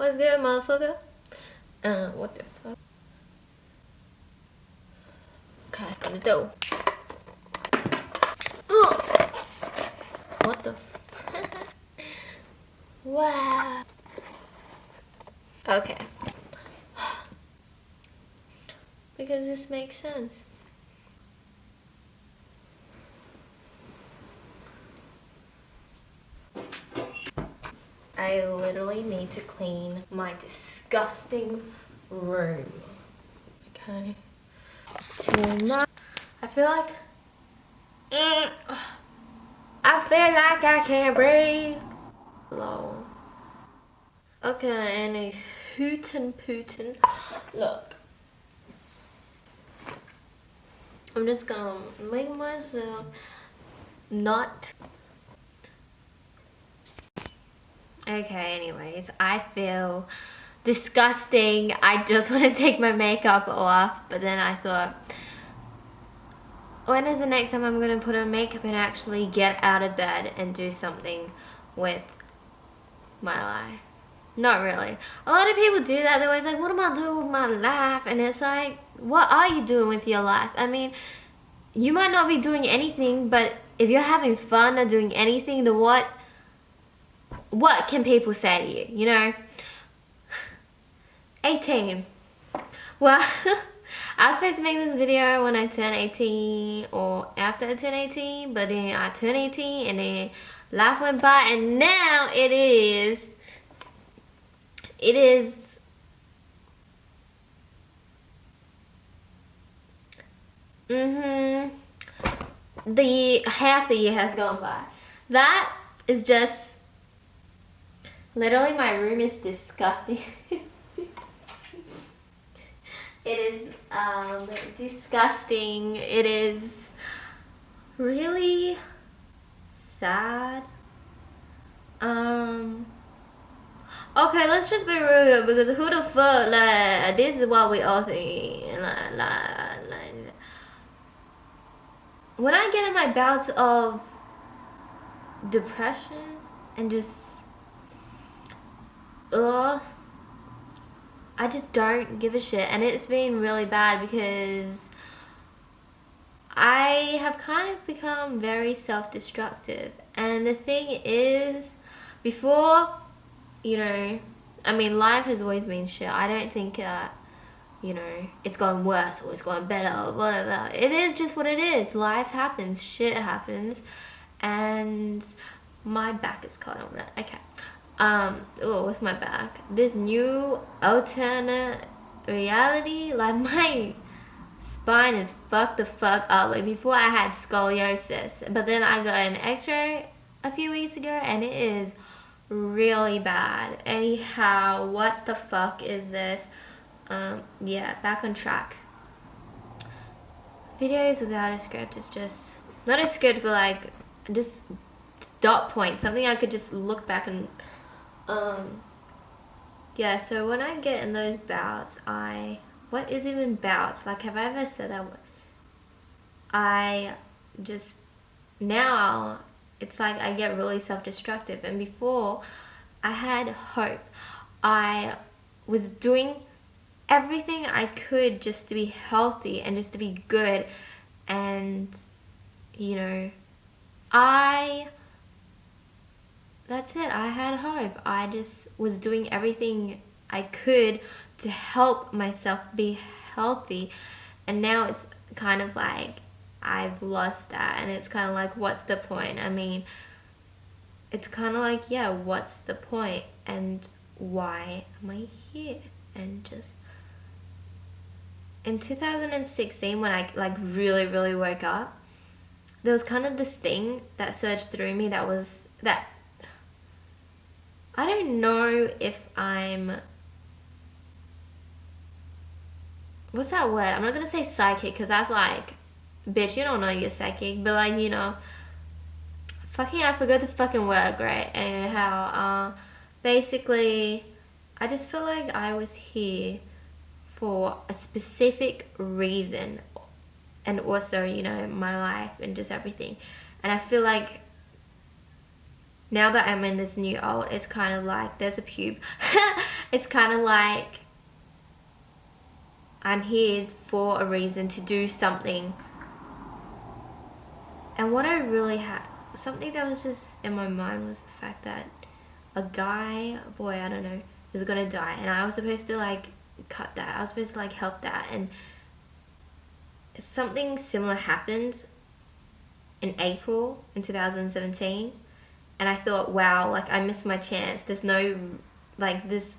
What's good, motherfucker? What the fuck? Okay, gonna do. What the wow. Okay. Because this makes sense. I literally need to clean my disgusting room. Okay. Tonight, I feel like I can't breathe. Lol. Okay, and a hootin' pootin'. Look. I'm just gonna make myself not. Okay, anyways, I feel disgusting. I just want to take my makeup off, but then I thought, when is the next time I'm gonna put on makeup and actually get out of bed and do something with my life? Not really. A lot of people do that. They're always like, what am I doing with my life? And it's like, what are you doing with your life? I mean, you might not be doing anything, but if you're having fun or doing anything, then what can people say to you, you know? 18. Well, I was supposed to make this video when I turn 18 or after I turn 18, but then I turned 18 and then life went by, and now it is the half the year has gone by. That is just literally, my room is disgusting. It is disgusting. It is really sad. Okay, let's just be real, because who the fuck, like, this is what we all think. Like, when I get in my bouts of depression and just I just don't give a shit, and it's been really bad because I have kind of become very self-destructive. And the thing is, before, you know, I mean, life has always been shit. I don't think that, you know, it's gone worse or it's gone better or whatever. It is just what it is. Life happens, shit happens, and my back is caught on that. Okay. Oh, with my back. This new alternate reality, like, my spine is fucked the fuck up. Like, before I had scoliosis, but then I got an x-ray a few weeks ago and it is really bad. Anyhow, what the fuck is this? Yeah, back on track. Videos without a script is just, not a script, but like, just dot point, something I could just look back and yeah, so when I get in those bouts, what is even bouts? Like, have I ever said that? I just, now, it's like I get really self-destructive. And before, I had hope. I was doing everything I could just to be healthy and just to be good. And, you know, that's it. I had hope. I just was doing everything I could to help myself be healthy. And now it's kind of like I've lost that. And it's kind of like, what's the point? I mean, it's kind of like, yeah, what's the point? And why am I here? And just in 2016, when I like really, really woke up, there was kind of this thing that surged through me that was that I don't know if I'm, what's that word? I'm not gonna say psychic, because that's like, bitch, you don't know you're psychic, but like, you know, I forgot the fucking word, right? Anyhow, basically, I just feel like I was here for a specific reason, and also, you know, my life and just everything. And I feel like now that I'm in this new alt, it's kind of like, there's a pube. It's kind of like I'm here for a reason to do something. And what I really had, something that was just in my mind was the fact that a guy, boy, I don't know, is gonna die. And I was supposed to like cut that. I was supposed to like help that. And something similar happened in April in 2017. And I thought, wow, like I missed my chance. There's no, like this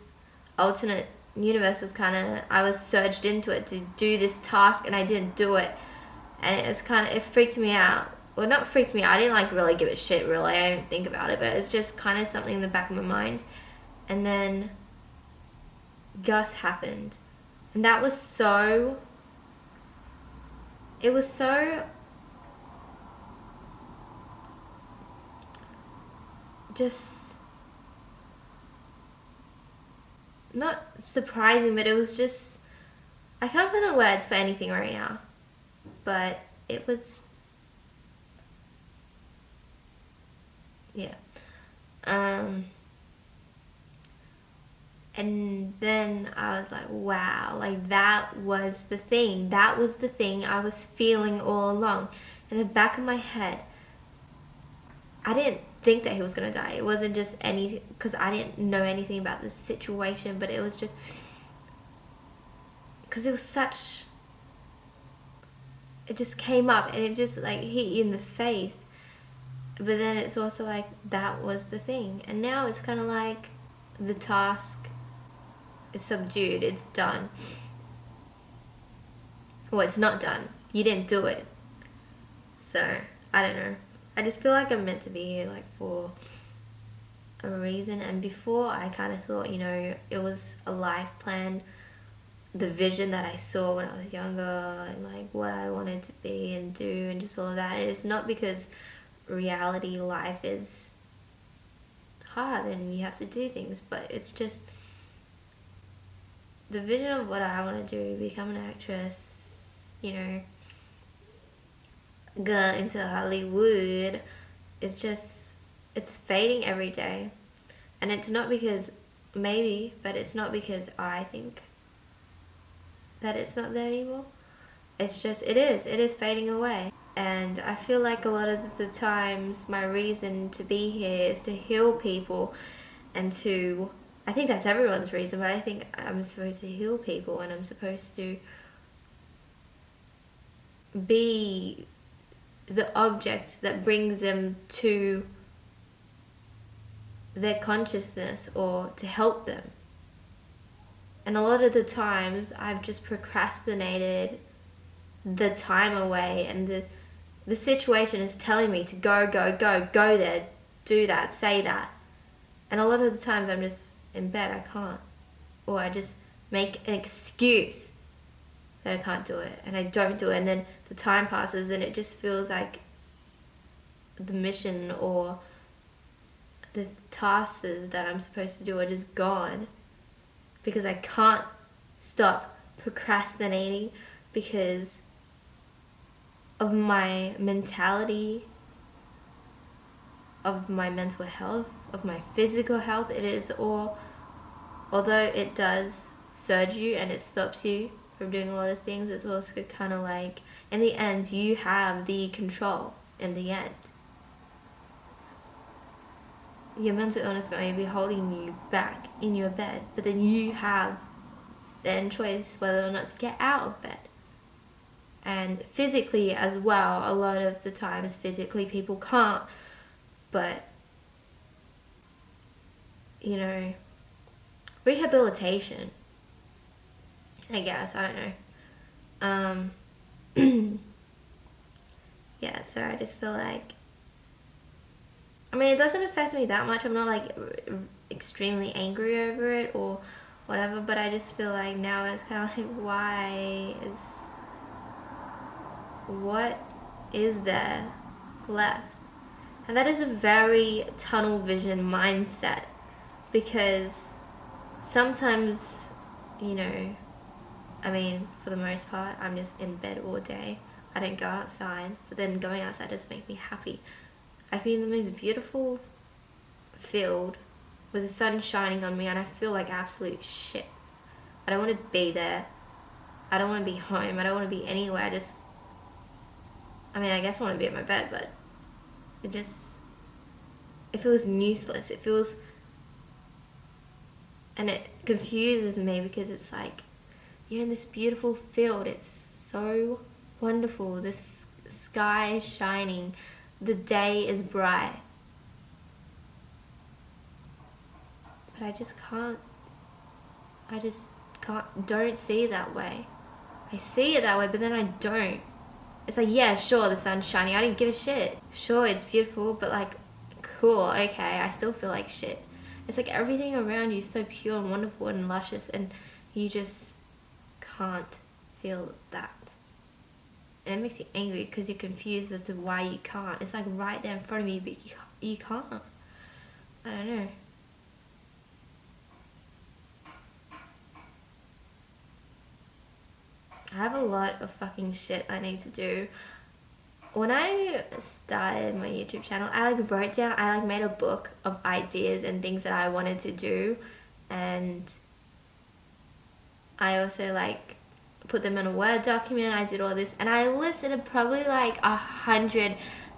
alternate universe was kind of, I was surged into it to do this task and I didn't do it. And it was kind of, it freaked me out. Well, not freaked me out, I didn't like really give a shit really, I didn't think about it, but it's just kind of something in the back of my mind. And then Gus happened. And that was so, it was so just not surprising, but it was just, I can't put the words for anything right now, but it was, yeah. And then I was like, wow, like that was the thing. That was the thing I was feeling all along. In the back of my head, I didn't think that he was gonna die. It wasn't just anything, because I didn't know anything about this situation, but it was just, because it was such, it just came up and it just like hit you in the face. But then it's also like, that was the thing. And now it's kind of like the task is subdued, it's done. Well, it's not done. You didn't do it. So, I don't know. I just feel like I'm meant to be here like for a reason. And before I kind of thought, you know, it was a life plan, the vision that I saw when I was younger and like what I wanted to be and do and just all of that. And it's not because reality life is hard and you have to do things, but it's just the vision of what I want to do, become an actress, you know, go into Hollywood. It's just, it's fading every day. And it's not because, maybe, but it's not because I think that it's not there anymore. It's just, it is fading away. And I feel like a lot of the times my reason to be here is to heal people and to, I think that's everyone's reason, but I think I'm supposed to heal people and I'm supposed to be the object that brings them to their consciousness or to help them. And a lot of the times I've just procrastinated the time away, and the situation is telling me to go there, do that, say that. And a lot of the times I'm just in bed, I can't. Or I just make an excuse that I can't do it, and I don't do it, and then the time passes and it just feels like the mission or the tasks that I'm supposed to do are just gone because I can't stop procrastinating because of my mentality, of my mental health, of my physical health. It is all, although it does surge you and it stops you from doing a lot of things, it's also kind of like, in the end, you have the control in the end. Your mental illness may be holding you back in your bed, but then you have the choice whether or not to get out of bed. And physically as well, a lot of the times physically people can't, but you know, rehabilitation, I guess, I don't know. Yeah, so I just feel like, I mean, it doesn't affect me that much. I'm not like extremely angry over it or whatever, but I just feel like now it's kind of like, what is there left? And that is a very tunnel vision mindset, because sometimes, you know, I mean, for the most part, I'm just in bed all day. I don't go outside, but then going outside does make me happy. I can be in the most beautiful field with the sun shining on me and I feel like absolute shit. I don't want to be there. I don't want to be home. I don't want to be anywhere. I guess I want to be in my bed, but it feels useless. It feels, and it confuses me because it's like, you're in this beautiful field. It's so wonderful. This sky is shining. The day is bright. But I just can't don't see it that way. I see it that way, but then I don't. It's like, yeah, sure, the sun's shining. I didn't give a shit. Sure, it's beautiful, but like, cool, okay, I still feel like shit. It's like everything around you is so pure and wonderful and luscious, and you just can't feel that. And it makes you angry because you're confused as to why you can't. It's like right there in front of you, but you can't. I don't know. I have a lot of fucking shit I need to do. When I started my YouTube channel, I made a book of ideas and things that I wanted to do, and I also like put them in a Word document. I did all this, and I listed probably like 100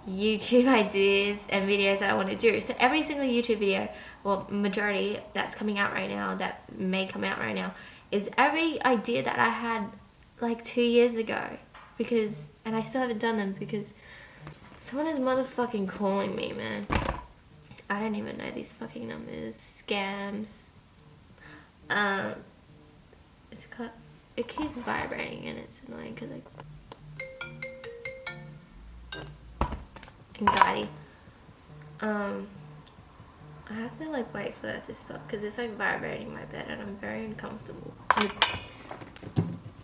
YouTube ideas and videos that I want to do. So every single YouTube video, well, majority that's coming out right now, that may come out right now, is every idea that I had like 2 years ago, and I still haven't done them because someone is motherfucking calling me, man. I don't even know these fucking numbers. Scams. It keeps vibrating and it's annoying because anxiety. I have to like wait for that to stop because it's like vibrating my bed and I'm very uncomfortable.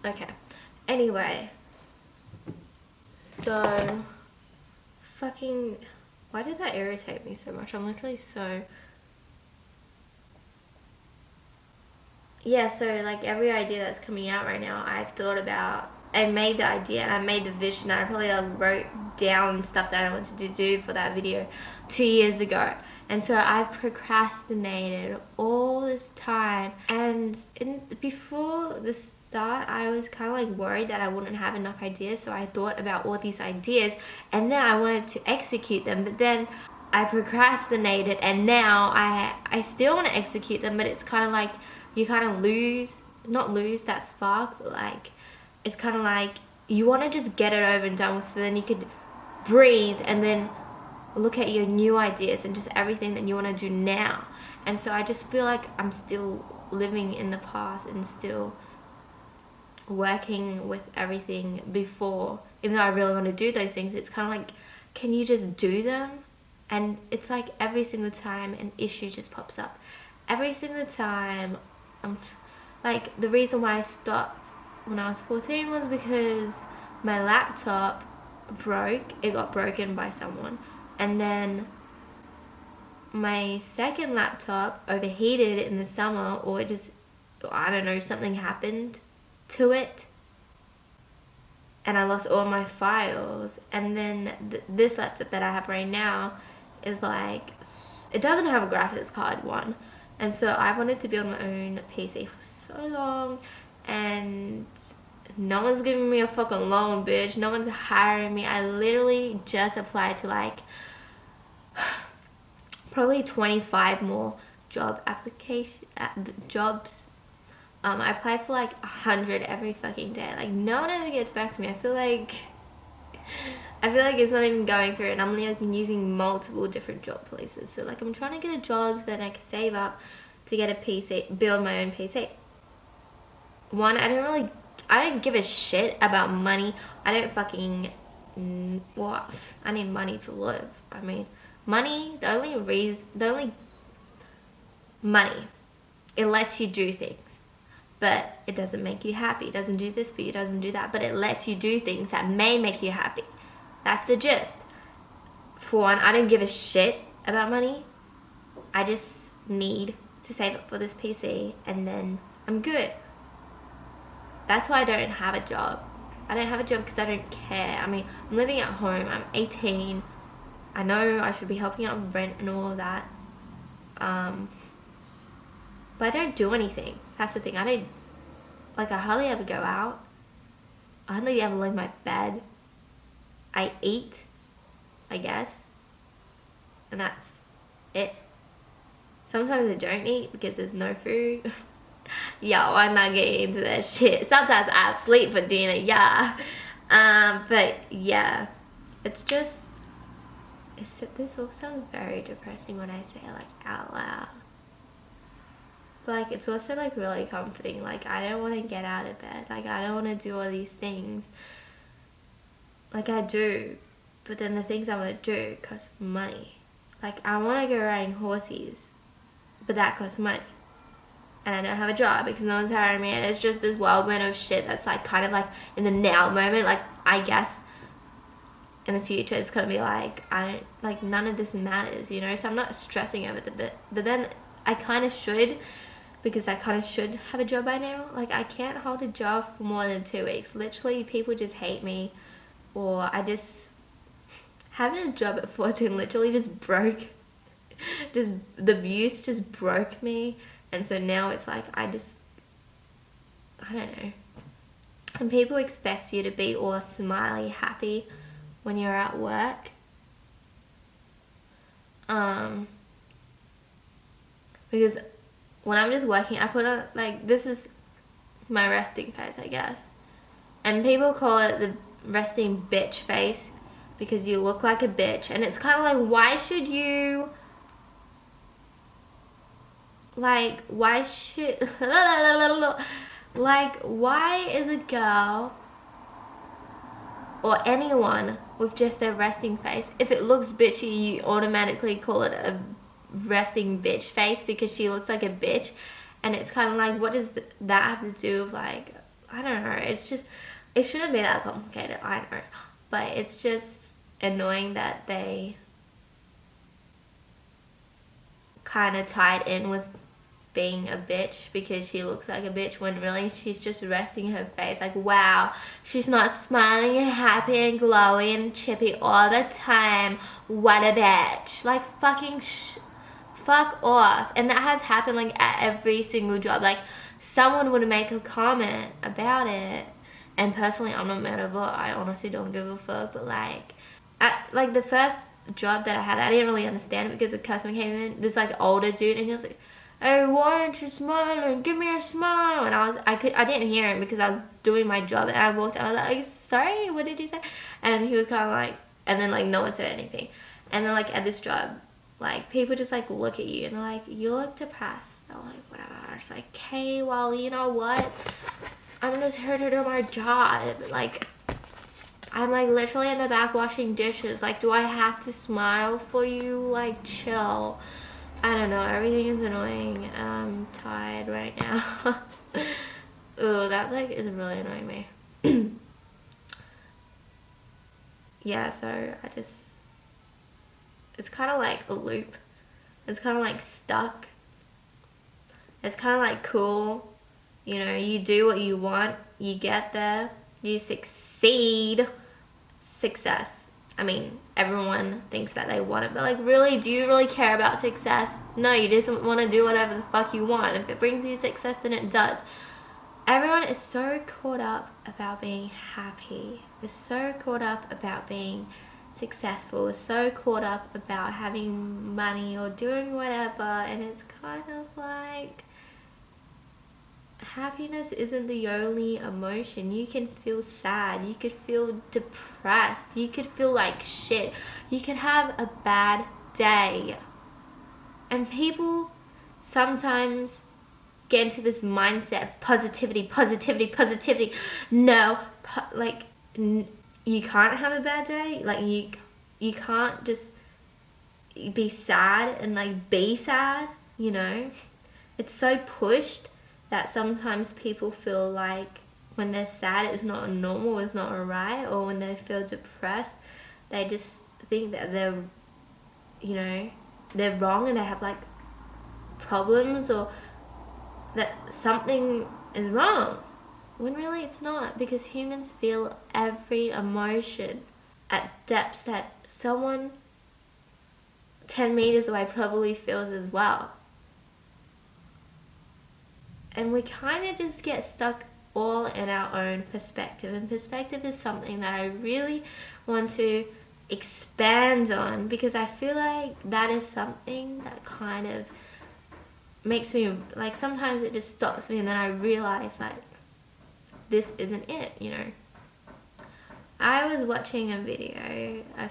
Okay. Anyway. So, fucking, why did that irritate me so much? I'm literally so, yeah, so like every idea that's coming out right now, I've thought about, I made the idea and I made the vision. I probably like wrote down stuff that I wanted to do for that video 2 years ago. And so I procrastinated all this time, and before the start I was kind of like worried that I wouldn't have enough ideas, so I thought about all these ideas and then I wanted to execute them, but then I procrastinated and now I still want to execute them, but it's kind of like you kind of not lose that spark, but like it's kind of like you want to just get it over and done with so then you could breathe and then look at your new ideas and just everything that you want to do now. And so I just feel like I'm still living in the past and still working with everything before, even though I really want to do those things. It's kind of like, can you just do them? And it's like every single time an issue just pops up. Every single time, like the reason why I stopped when I was 14 was because my laptop broke. It got broken by someone. And then my second laptop overheated in the summer, or I don't know, something happened to it. And I lost all my files. And then this laptop that I have right now is like, it doesn't have a graphics card one. And so I wanted to build my own PC for so long. And no one's giving me a fucking loan, bitch. No one's hiring me. I literally just applied to like probably 25 more jobs. I apply for like 100 every fucking day. Like no one ever gets back to me. I feel like it's not even going through, and I'm like using multiple different job places. So like I'm trying to get a job so then I can save up to get a PC, build my own PC. One, I don't give a shit about money. I don't fucking, I need money to live. I mean, money, money, it lets you do things, but it doesn't make you happy. It doesn't do this for you, it doesn't do that, but it lets you do things that may make you happy. That's the gist. For one, I don't give a shit about money. I just need to save up for this PC and then I'm good. That's why I don't have a job. I don't have a job because I don't care. I mean, I'm living at home. I'm 18. I know I should be helping out with rent and all of that. But I don't do anything. That's the thing. I hardly ever go out. I hardly ever leave my bed. I eat, I guess. And that's it. Sometimes I don't eat because there's no food. Yo, I'm not getting into that shit. Sometimes I sleep for dinner, yeah. But yeah, it's just, this all sounds very depressing when I say it like out loud. But like, it's also like really comforting. Like, I don't want to get out of bed. Like, I don't want to do all these things. Like, I do. But then the things I want to do cost money. Like, I want to go riding horses, but that costs money. And I don't have a job because no one's hiring me, and it's just this whirlwind of shit that's like kind of like in the now moment. Like, I guess in the future it's gonna be like, none of this matters, you know. So I'm not stressing over the bit, but then I kind of should, because I kind of should have a job by now. Like, I can't hold a job for more than 2 weeks. Literally, people just hate me, or having a job at 14 literally just broke. Just the views just broke me. And so now it's like, I don't know. And people expect you to be all smiley, happy when you're at work. Because when I'm just working, I put on, like, this is my resting face, I guess. And people call it the resting bitch face because you look like a bitch. And it's kind of like, why should you... Like, why should... Like, why is a girl or anyone with just their resting face, if it looks bitchy, you automatically call it a resting bitch face because she looks like a bitch? And it's kind of like, what does that have to do with, like, I don't know. It's just, it shouldn't be that complicated, I know. But it's just annoying that they kind of tied in with being a bitch because she looks like a bitch, when really she's just resting her face. Like, wow, she's not smiling and happy and glowy and chippy all the time. What a bitch. Like, fucking fuck off. And that has happened like at every single job. Like, someone would make a comment about it, and personally I'm not mad at it. I honestly don't give a fuck. But like, at the first job that I had, I didn't really understand it because the customer came in, this like older dude, and he was like, "Hey, why aren't you smiling? Give me a smile." And I didn't hear him because I was doing my job, and I walked out, I was like, "Sorry, what did you say?" And he was kind of like, and then like no one said anything. And then like at this job, like people just like look at you and they're like, "You look depressed." I'm like, whatever. It's like, okay, well, you know what? I'm just here to do my job. Like, I'm like literally in the back washing dishes. Like, do I have to smile for you? Like, chill. I don't know, everything is annoying and I'm tired right now. Ooh, that like is really annoying me. Yeah, so it's kind of like a loop. It's kind of like stuck. It's kind of like cool. You know, you do what you want, you get there, you succeed. Success. I mean, everyone thinks that they want it, but like, really, do you really care about success? No, you just want to do whatever the fuck you want. If it brings you success, then it does. Everyone is so caught up about being happy. Is so caught up about being successful. Is so caught up about having money or doing whatever, and it's kind of like, happiness isn't the only emotion. You can feel sad, you could feel depressed, you could feel like shit, you could have a bad day. And people sometimes get into this mindset of positivity. No, you can't have a bad day. Like, you can't just be sad and like be sad, you know. It's so pushed that sometimes people feel like when they're sad it's not normal, it's not alright, or when they feel depressed they just think that they're, you know, they're wrong and they have like problems, or that something is wrong, when really it's not, because humans feel every emotion at depths that someone 10 meters away probably feels as well. And we kind of just get stuck all in our own perspective. And perspective is something that I really want to expand on, because I feel like that is something that kind of makes me, like, sometimes it just stops me and then I realize, like, this isn't it, you know. I was watching a video a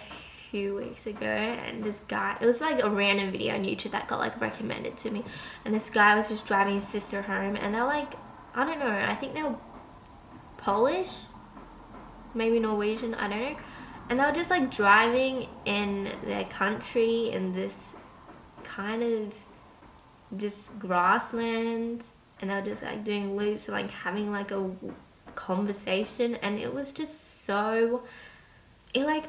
few weeks ago, and this guy, it was like a random video on YouTube that got like recommended to me, and this guy was just driving his sister home, and they're like, I don't know, I think they were Polish, maybe Norwegian, I don't know, and they were just like driving in their country in this kind of just grasslands, and they were just like doing loops and like having like a conversation, and it was just so, it like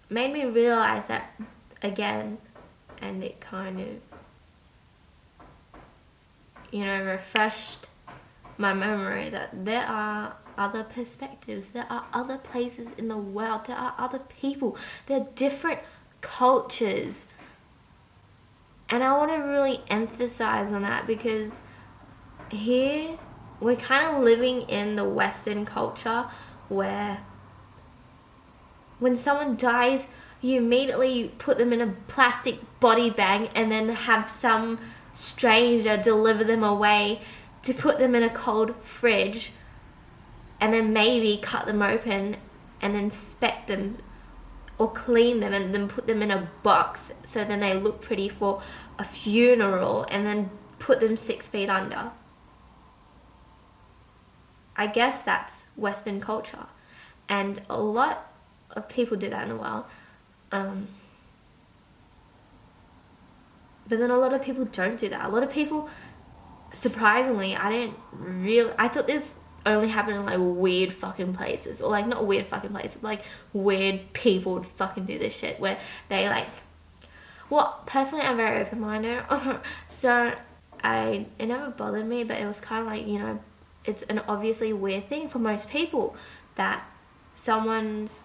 made me realize that again, and it kind of, you know, refreshed my memory that there are other perspectives, there are other places in the world, there are other people, there are different cultures. And I want to really emphasize on that, because here we're kind of living in the Western culture where when someone dies, you immediately put them in a plastic body bag and then have some stranger deliver them away to put them in a cold fridge, and then maybe cut them open and inspect them or clean them and then put them in a box so then they look pretty for a funeral, and then put them 6 feet under. I guess that's Western culture, and a lot of people do that in the world. But then a lot of people don't do that. A lot of people, surprisingly, I thought this only happened in like weird fucking places, or like not weird fucking places, but like weird people would fucking do this shit where they like, well, personally I'm very open-minded, so it never bothered me, but it was kind of like, you know, it's an obviously weird thing for most people that someone's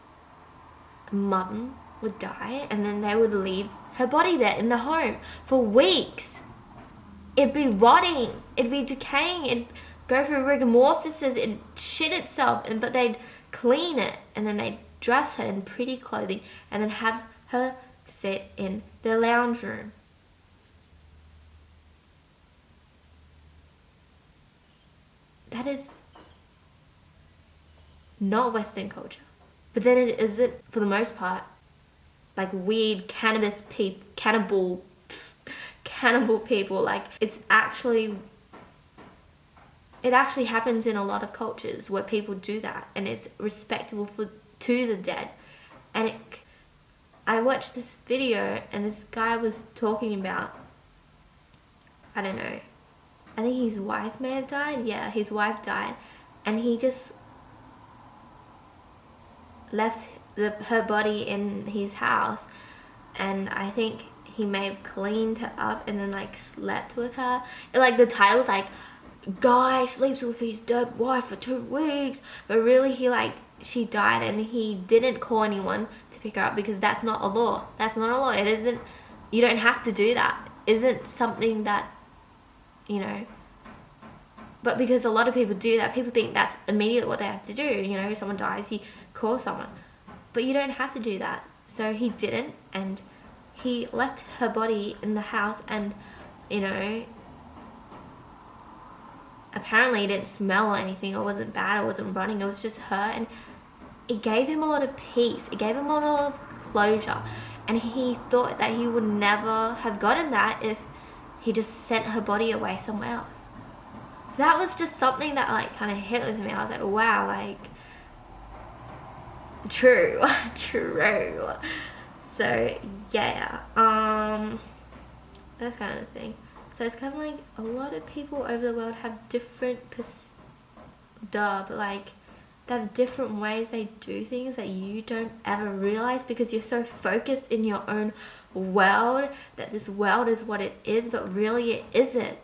mum would die and then they would leave her body there in the home for weeks. It'd be rotting, it'd be decaying, it'd go through rigor mortis, it'd shit itself, but they'd clean it and then they'd dress her in pretty clothing and then have her sit in the lounge room. That is not Western culture. But then it isn't, for the most part, like weird cannibal people. Like it actually happens in a lot of cultures where people do that, and it's respectable to the dead. And I watched this video, and this guy was talking about, I don't know, I think his wife may have died. Yeah, his wife died, and he just left her body in his house, and I think he may have cleaned her up and then like slept with her. And, like, the title was like, guy sleeps with his dead wife for 2 weeks, but really she died and he didn't call anyone to pick her up, because that's not a law. That's not a law. It isn't, you don't have to do that. Isn't something that, you know, but because a lot of people do that, people think that's immediately what they have to do. You know, if someone dies, you call someone, but you don't have to do that. So he didn't, and he left her body in the house, and, you know, apparently it didn't smell or anything, or wasn't bad, or wasn't running, it was just her, and it gave him a lot of peace, it gave him a lot of closure, and he thought that he would never have gotten that if he just sent her body away somewhere else. So that was just something that like kind of hit with me. I was like, wow, like, true. So yeah, that's kind of the thing. So it's kind of like a lot of people over the world have different but like they have different ways they do things that you don't ever realize, because you're so focused in your own world that this world is what it is, but really it isn't.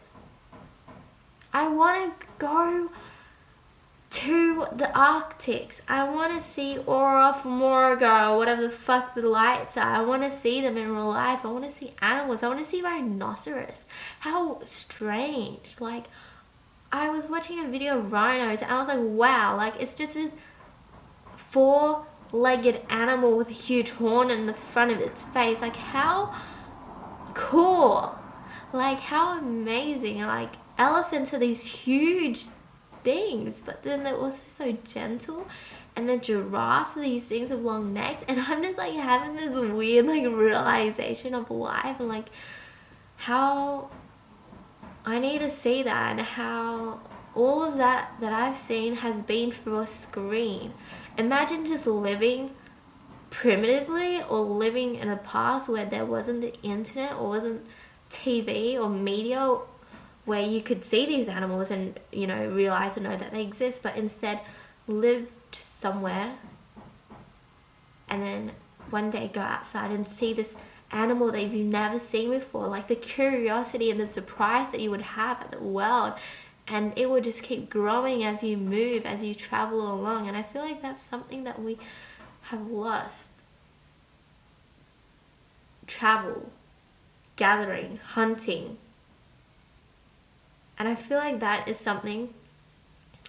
I want to go to the Arctics. I want to see Aurora Florida, or whatever the fuck the lights are. I want to see them in real life. I want to see animals. I want to see rhinoceros. How strange. Like, I was watching a video of rhinos and I was like, wow, like it's just this 4-legged animal with a huge horn in the front of its face. Like how cool, like how amazing. Like elephants are these huge things, but then they're also so gentle. And then giraffes are these things with long necks, and I'm just like having this weird like realization of life and like how I need to see that, and how all of that I've seen has been through a screen. Imagine just living primitively, or living in a past where there wasn't the internet or wasn't TV or media where you could see these animals and, you know, realize and know that they exist, but instead live just somewhere and then one day go outside and see this animal that you've never seen before. Like the curiosity and the surprise that you would have at the world, and it would just keep growing as you move, as you travel along. And I feel like that's something that we have lost. Travel, gathering, hunting. And I feel like that is something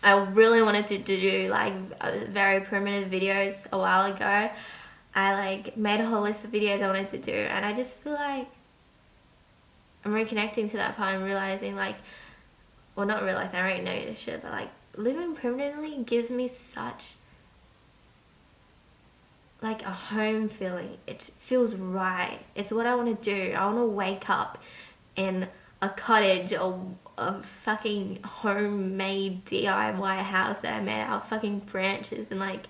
I really wanted to do, like very primitive videos a while ago. I like made a whole list of videos I wanted to do, and I just feel like I'm reconnecting to that part and realizing, like, well, not realizing, I already know this shit, but like living primitively gives me such like a home feeling. It feels right. It's what I want to do. I want to wake up in a cottage or a fucking homemade DIY house that I made out of fucking branches, and like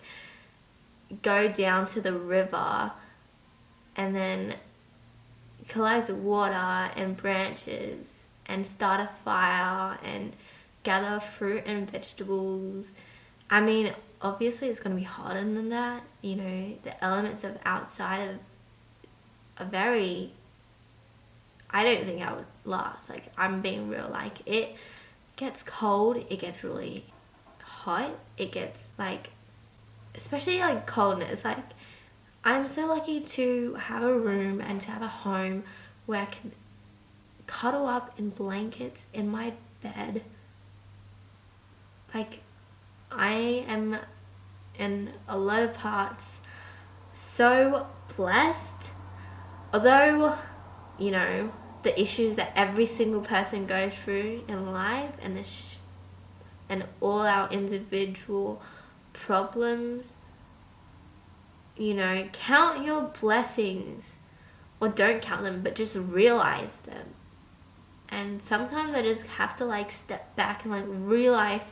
go down to the river and then collect water and branches and start a fire and gather fruit and vegetables. I mean, obviously it's going to be harder than that. You know, the elements of outside are very... I don't think I would last. Like, I'm being real. Like, it gets cold. It gets really hot. It gets, like... Especially, like, coldness. Like, I'm so lucky to have a room and to have a home where I can cuddle up in blankets in my bed. Like, I am, in a lot of parts, so blessed. Although, you know, the issues that every single person goes through in life, and and all our individual problems, you know, count your blessings, or don't count them, but just realize them. And sometimes I just have to like step back and like realize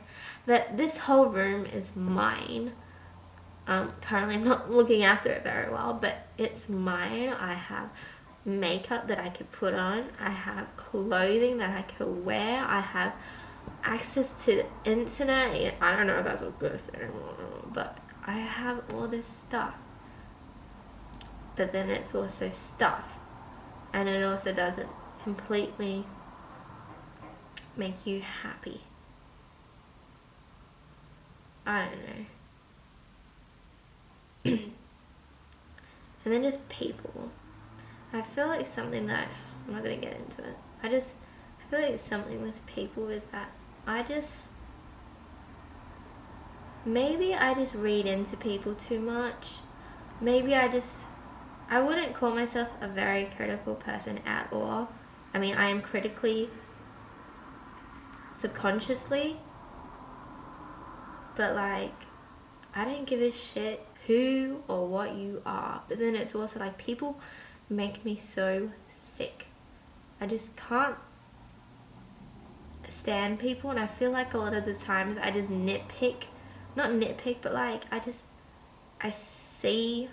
that this whole room is mine. Currently I'm not looking after it very well, but it's mine. I have makeup that I could put on. I have clothing that I could wear. I have access to the internet. I don't know if that's a good thing, but I have all this stuff. But then it's also stuff, and it also doesn't completely make you happy. I don't know. And then just people. I feel like something that, I'm not going to get into it. I feel like something with people is that maybe I just read into people too much. Maybe I wouldn't call myself a very critical person at all. I mean, I am critically, subconsciously, but like, I don't give a shit who or what you are. But then it's also like, people make me so sick. I just can't stand people, and I feel like a lot of the times I just nitpick, not nitpick, but like I see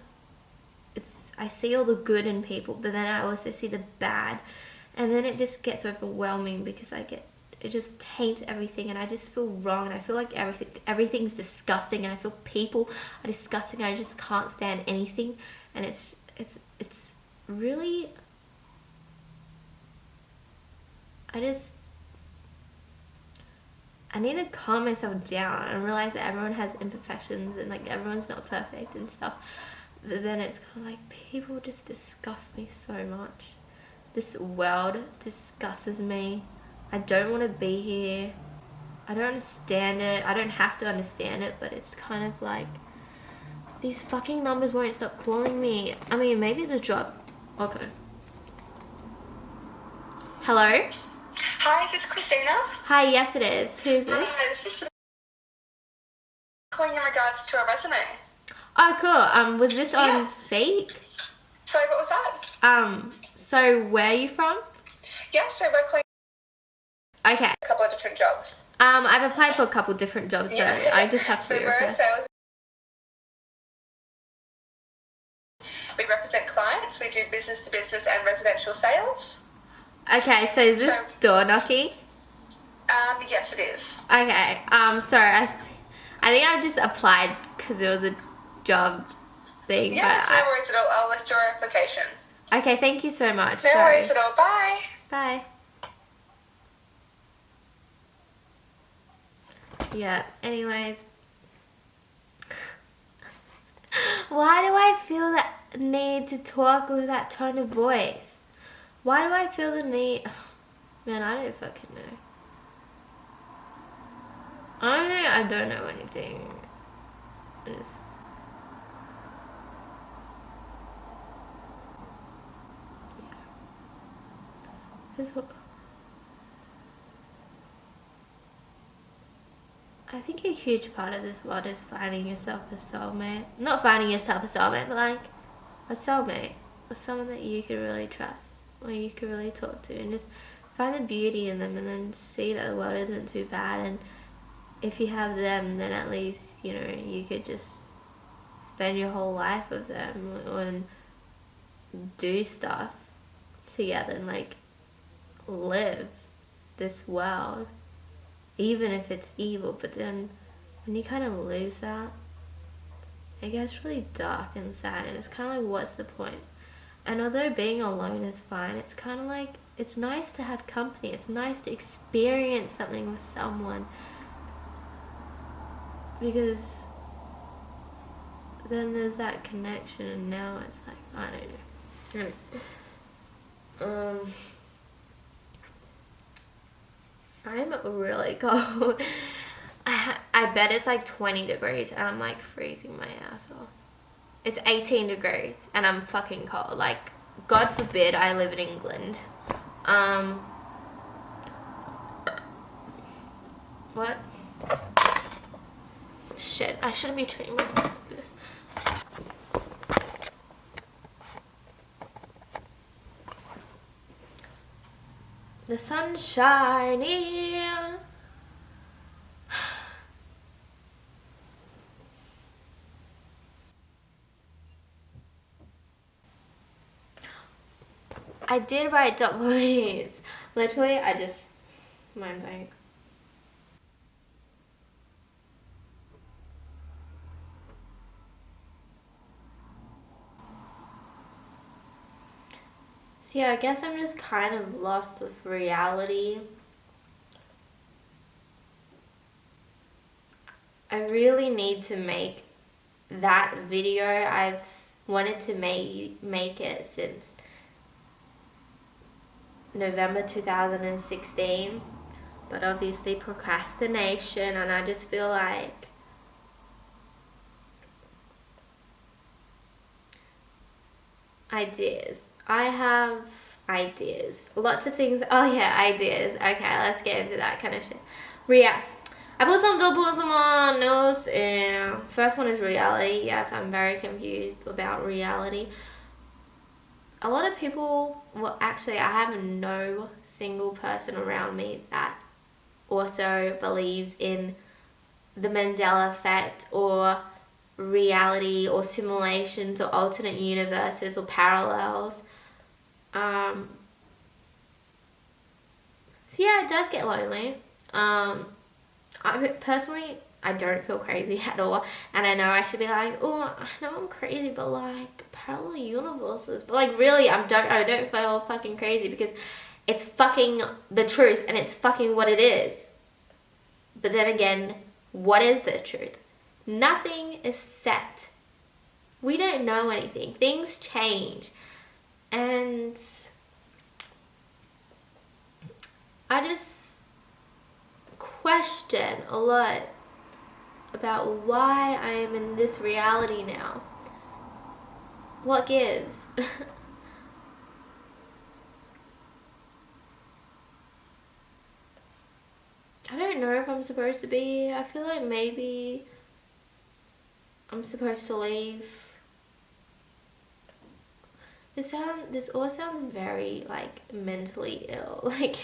all the good in people, but then I also see the bad, and then it just gets overwhelming because it just taints everything, and I just feel wrong, and I feel like everything's disgusting, and I feel people are disgusting. I just can't stand anything, and it's really, I need to calm myself down and realize that everyone has imperfections, and like everyone's not perfect and stuff. But then it's kind of like, people just disgust me so much. This world disgusts me. I don't want to be here. I don't understand it. I don't have to understand it, but it's kind of like these fucking numbers won't stop calling me. I mean, maybe the job. Okay. Hello? Hi, is this Christina? Hi, yes it is. Who's this? Hi, this is calling in regards to a resume. Oh, cool. Was this on Seek? Sorry, what was that? So where are you from? Yes, so we're calling Okay. a couple of different jobs. I've applied for a couple different jobs, so I just have to So do we're a it. sales. We represent clients. We do business to business and residential sales. Okay, so is this door knocking? Yes, it is. Okay. Sorry. I think I just applied because it was a job thing. Yeah, no worries at all. I'll lift your application. Okay, thank you so much. No Sorry. worries at all. Bye. Bye. Yeah, anyways. Why do I feel that need to talk with that tone of voice? Why do I feel the need? Man, I don't fucking know. I don't know anything. I think a huge part of this world is finding yourself a soulmate. Not finding yourself a soulmate, but like a soulmate. Or someone that you can really trust. Or you can really talk to. And just find the beauty in them and then see that the world isn't too bad. And if you have them, then at least, you know, you could just spend your whole life with them and do stuff together and like live this world, even if it's evil. But then when you kind of lose that, it gets really dark and sad, and it's kind of like, what's the point? And although being alone is fine, it's kind of like, it's nice to have company. It's nice to experience something with someone, because then there's that connection. And now it's like, I don't know. I'm really cold. I bet it's like 20 degrees and I'm like freezing my ass off. It's 18 degrees and I'm fucking cold. Like, God forbid I live in England. What? Shit, I shouldn't be treating myself like this. The sun's shining. I did write double E's. Literally, I just mind blank. So yeah, I guess I'm just kind of lost with reality. I really need to make that video. I've wanted to make it since November 2016, but obviously procrastination, and I just feel like ideas. I have ideas. Lots of things. Oh yeah, ideas. Okay, let's get into that kind of shit. I put some on notes, and first one is reality. Yes, I'm very confused about reality. A lot of people, well, actually, I have no single person around me that also believes in the Mandela effect or reality or simulations or alternate universes or parallels. So yeah, it does get lonely. I don't feel crazy at all, and I know I should be like, oh, I know I'm crazy, but like parallel universes, but like really, I don't feel fucking crazy, because it's fucking the truth and it's fucking what it is. But then again, what is the truth? Nothing is set. We don't know anything. Things change, and I just question a lot about why I am in this reality now. What gives? I don't know if I'm supposed to be. I feel like maybe I'm supposed to leave. This all sounds very like mentally ill, like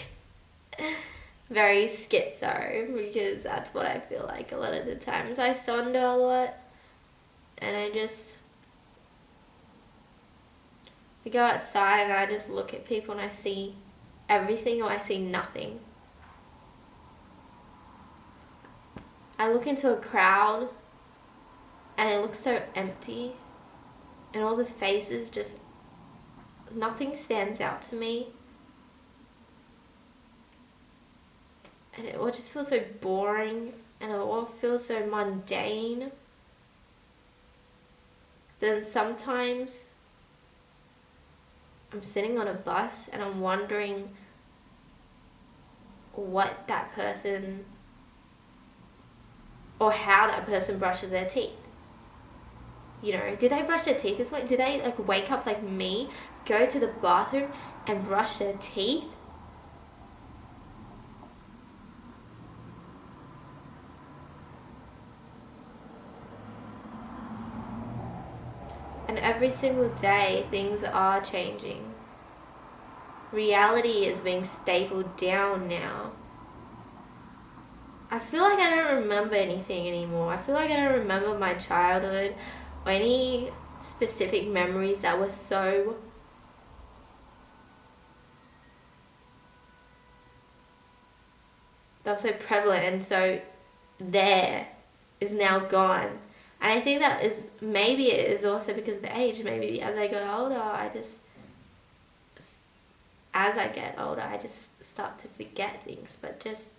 very schizo, because that's what I feel like a lot of the times. I sonder a lot, and I go outside and I just look at people and I see everything or I see nothing. I look into a crowd and it looks so empty, and all the faces just, nothing stands out to me, and it all just feels so boring and it all feels so mundane. Then sometimes I'm sitting on a bus and I'm wondering what that person, or how that person brushes their teeth. You know, did they brush their teeth this way? Did they like wake up like me, go to the bathroom and brush their teeth? And every single day things are changing. Reality is being stapled down now. I feel like I don't remember anything anymore. I feel like I don't remember my childhood or any specific memories that were so prevalent and so there is now gone. And I think that is, maybe it is also because of the age. Maybe as I got older, as I get older, I just start to forget things. But just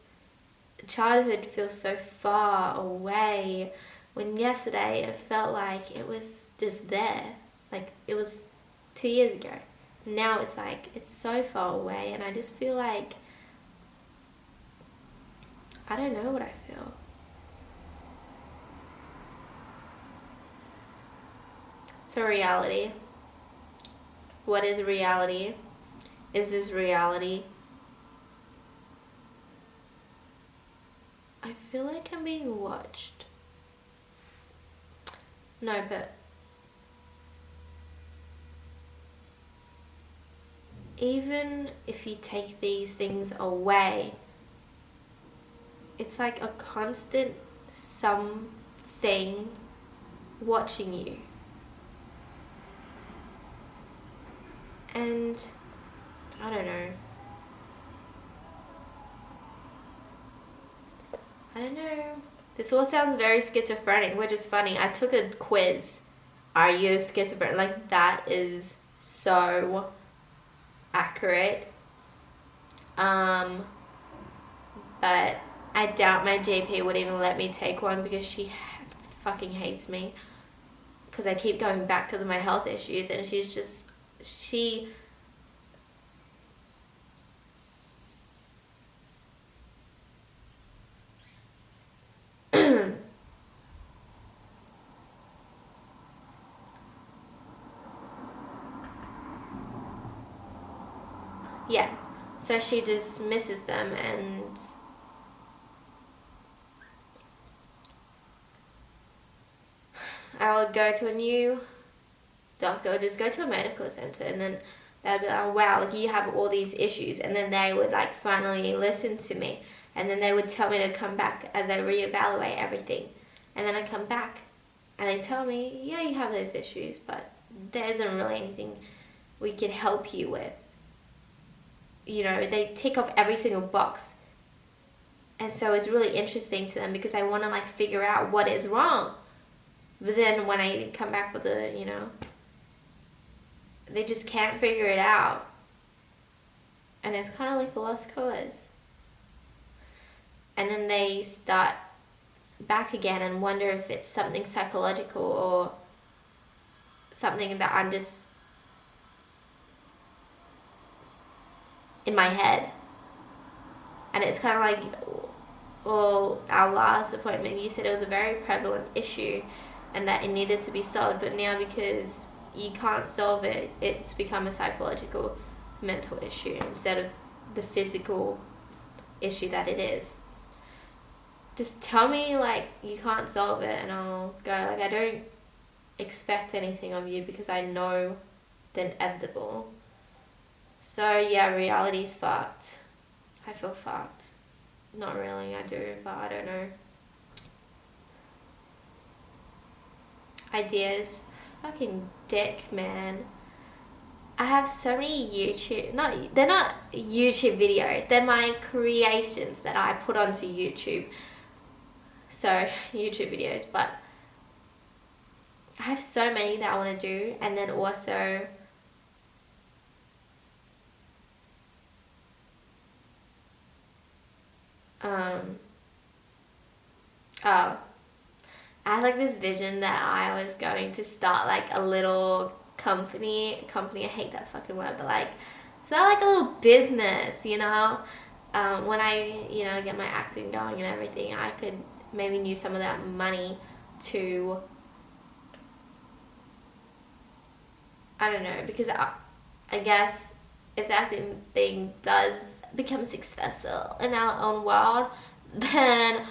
childhood feels so far away, when yesterday it felt like it was just there. Like it was 2 years ago. Now it's like, it's so far away, and I just feel like, I don't know what I feel. So reality. What is reality? Is this reality? I feel like I'm being watched. No, but even if you take these things away, it's like a constant something watching you. And I don't know. This all sounds very schizophrenic, which is funny. I took a quiz. Are you schizophrenic? Like, that is so accurate. But I doubt my GP would even let me take one, because she fucking hates me. Because I keep going back because of my health issues, and she yeah, so she dismisses them, and I would go to a new doctor, or just go to a medical center, and then they'd be like, oh, wow, like, you have all these issues, and then they would like finally listen to me, and then they would tell me to come back as I reevaluate everything. And then I come back and they tell me, yeah, you have those issues, but there isn't really anything we can help you with. You know, they tick off every single box. And so it's really interesting to them, because I want to like figure out what is wrong. But then when I come back with they just can't figure it out. And it's kind of like the lost cause. And then they start back again and wonder if it's something psychological or something that I'm just in my head. And it's kind of like, well, our last appointment, you said it was a very prevalent issue and that it needed to be solved, but now because you can't solve it, it's become a psychological, mental issue instead of the physical issue that it is. Just tell me, like, you can't solve it, and I'll go. Like, I don't expect anything of you because I know the inevitable. So, yeah, reality's fucked. I feel fucked. Not really, I do, but I don't know. Ideas. Fucking dick, man. I have so many they're not YouTube videos, they're my creations that I put onto YouTube. So, YouTube videos, but I have so many that I want to do, and then also I had like this vision that I was going to start like a little company, I hate that fucking word, but like, start like a little business, you know? When I, you know, get my acting going and everything, I could maybe use some of that money to, I don't know, because I guess if the acting thing does become successful in our own world, then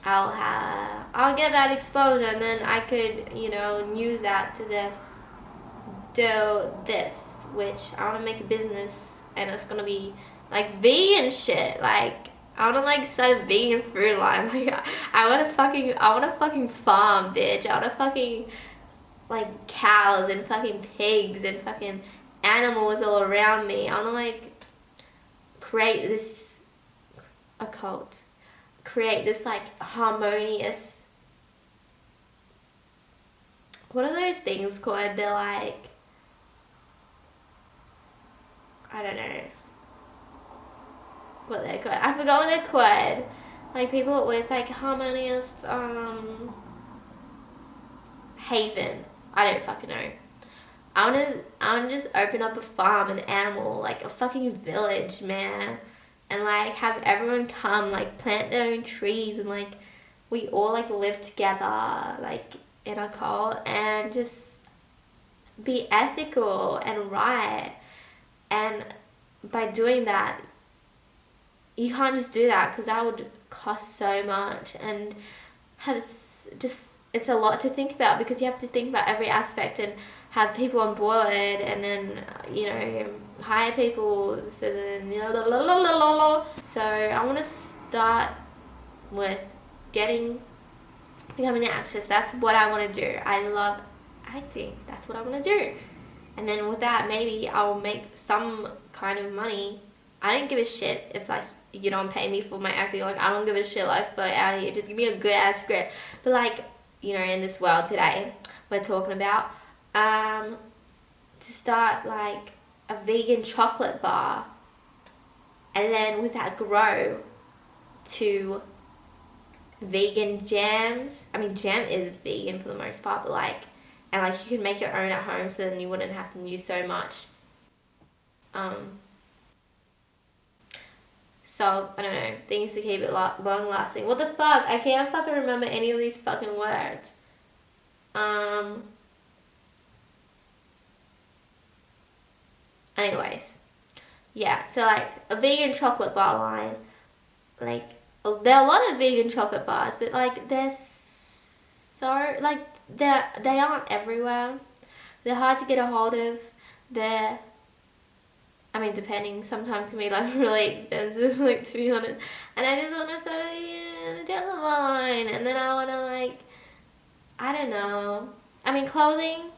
I'll get that exposure, and then I could, you know, use that to then do this, which I want to make a business, and it's gonna be like vegan shit. Like, I want to like start a vegan food line. Like, I want to fucking farm, bitch. I want to fucking like cows and fucking pigs and fucking animals all around me. I want to like create this like harmonious, what are those things called? They're like, I don't know what they're called. I forgot what they're called. Like, people always like harmonious haven. I don't fucking know. I wanna just open up a farm, an animal, like a fucking village, man. And like have everyone come, like plant their own trees, and like we all like live together, like in a cult, and just be ethical and right. And by doing that, you can't just do that because that would cost so much and have just, it's a lot to think about, because you have to think about every aspect and have people on board, and then, you know, hire people, so then, you know, so I want to start with becoming an actress. That's what I want to do. I love acting. That's what I want to do. And then with that, maybe I'll make some kind of money. I don't give a shit if like you don't pay me for my acting. Like, I don't give a shit. Like, but out here, just give me a good ass script. But like, you know, in this world today, we're talking about to start like a vegan chocolate bar, and then with that grow to vegan jams. I mean, jam is vegan for the most part, but like, and like you can make your own at home, so then you wouldn't have to use so much. So, I don't know, things to keep it long lasting. What the fuck? I can't fucking remember any of these fucking words. Anyways. Yeah, so like a vegan chocolate bar line. Like, there are a lot of vegan chocolate bars, but like they're so, like, they aren't everywhere. They're hard to get a hold of. They're, I mean, depending, sometimes can be like really expensive, like, to be honest. And I just want to sort of, yeah, chocolate bar line, and then I want to like, I don't know. I mean, clothing.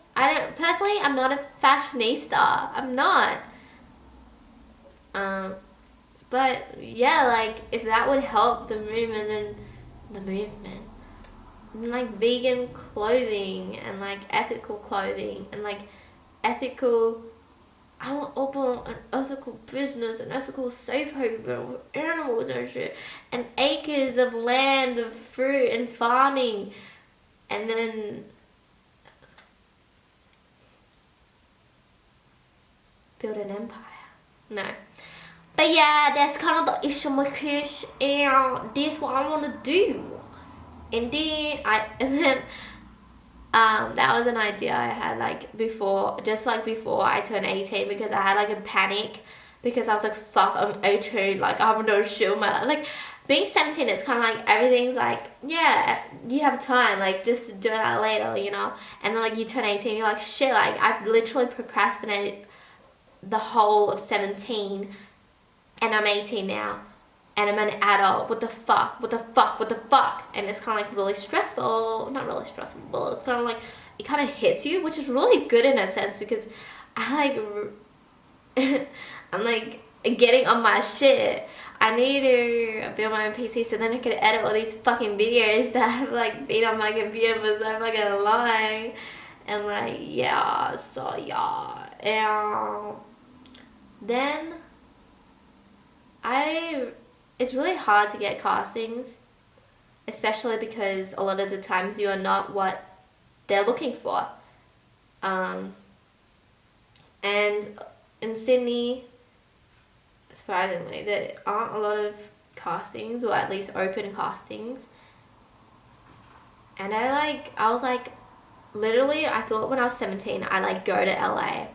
Personally, I'm not a fashionista. I'm not. But yeah, like, if that would help the movement, then like vegan clothing and like ethical clothing and like ethical, I want to open an ethical business, an ethical safe haven with animals and shit, and acres of land of fruit and farming, and then build an empire. No. But yeah, that's kind of the issue, my kush, and this what I want to do. And then that was an idea I had like before I turned 18, because I had like a panic because I was like, fuck, I'm 18, like I have no shit in my life. Like being 17, it's kind of like everything's like, yeah, you have time, like just to do that later, you know. And then like you turn 18, you're like, shit, like I've literally procrastinated the whole of 17, and I'm 18 now, and I'm an adult. What the fuck? And it's kind of like really stressful. Not really stressful, but it's kind of like, it kind of hits you, which is really good in a sense, because I like I'm like getting on my shit. I need to build my own PC so then I can edit all these fucking videos that have like been on my computer for so fucking long. And like, yeah, so yeah. And then it's really hard to get castings, especially because a lot of the times you are not what they're looking for. And in Sydney, surprisingly, there aren't a lot of castings, or at least open castings. And I was like, literally, I thought when I was 17, I'd like go to LA.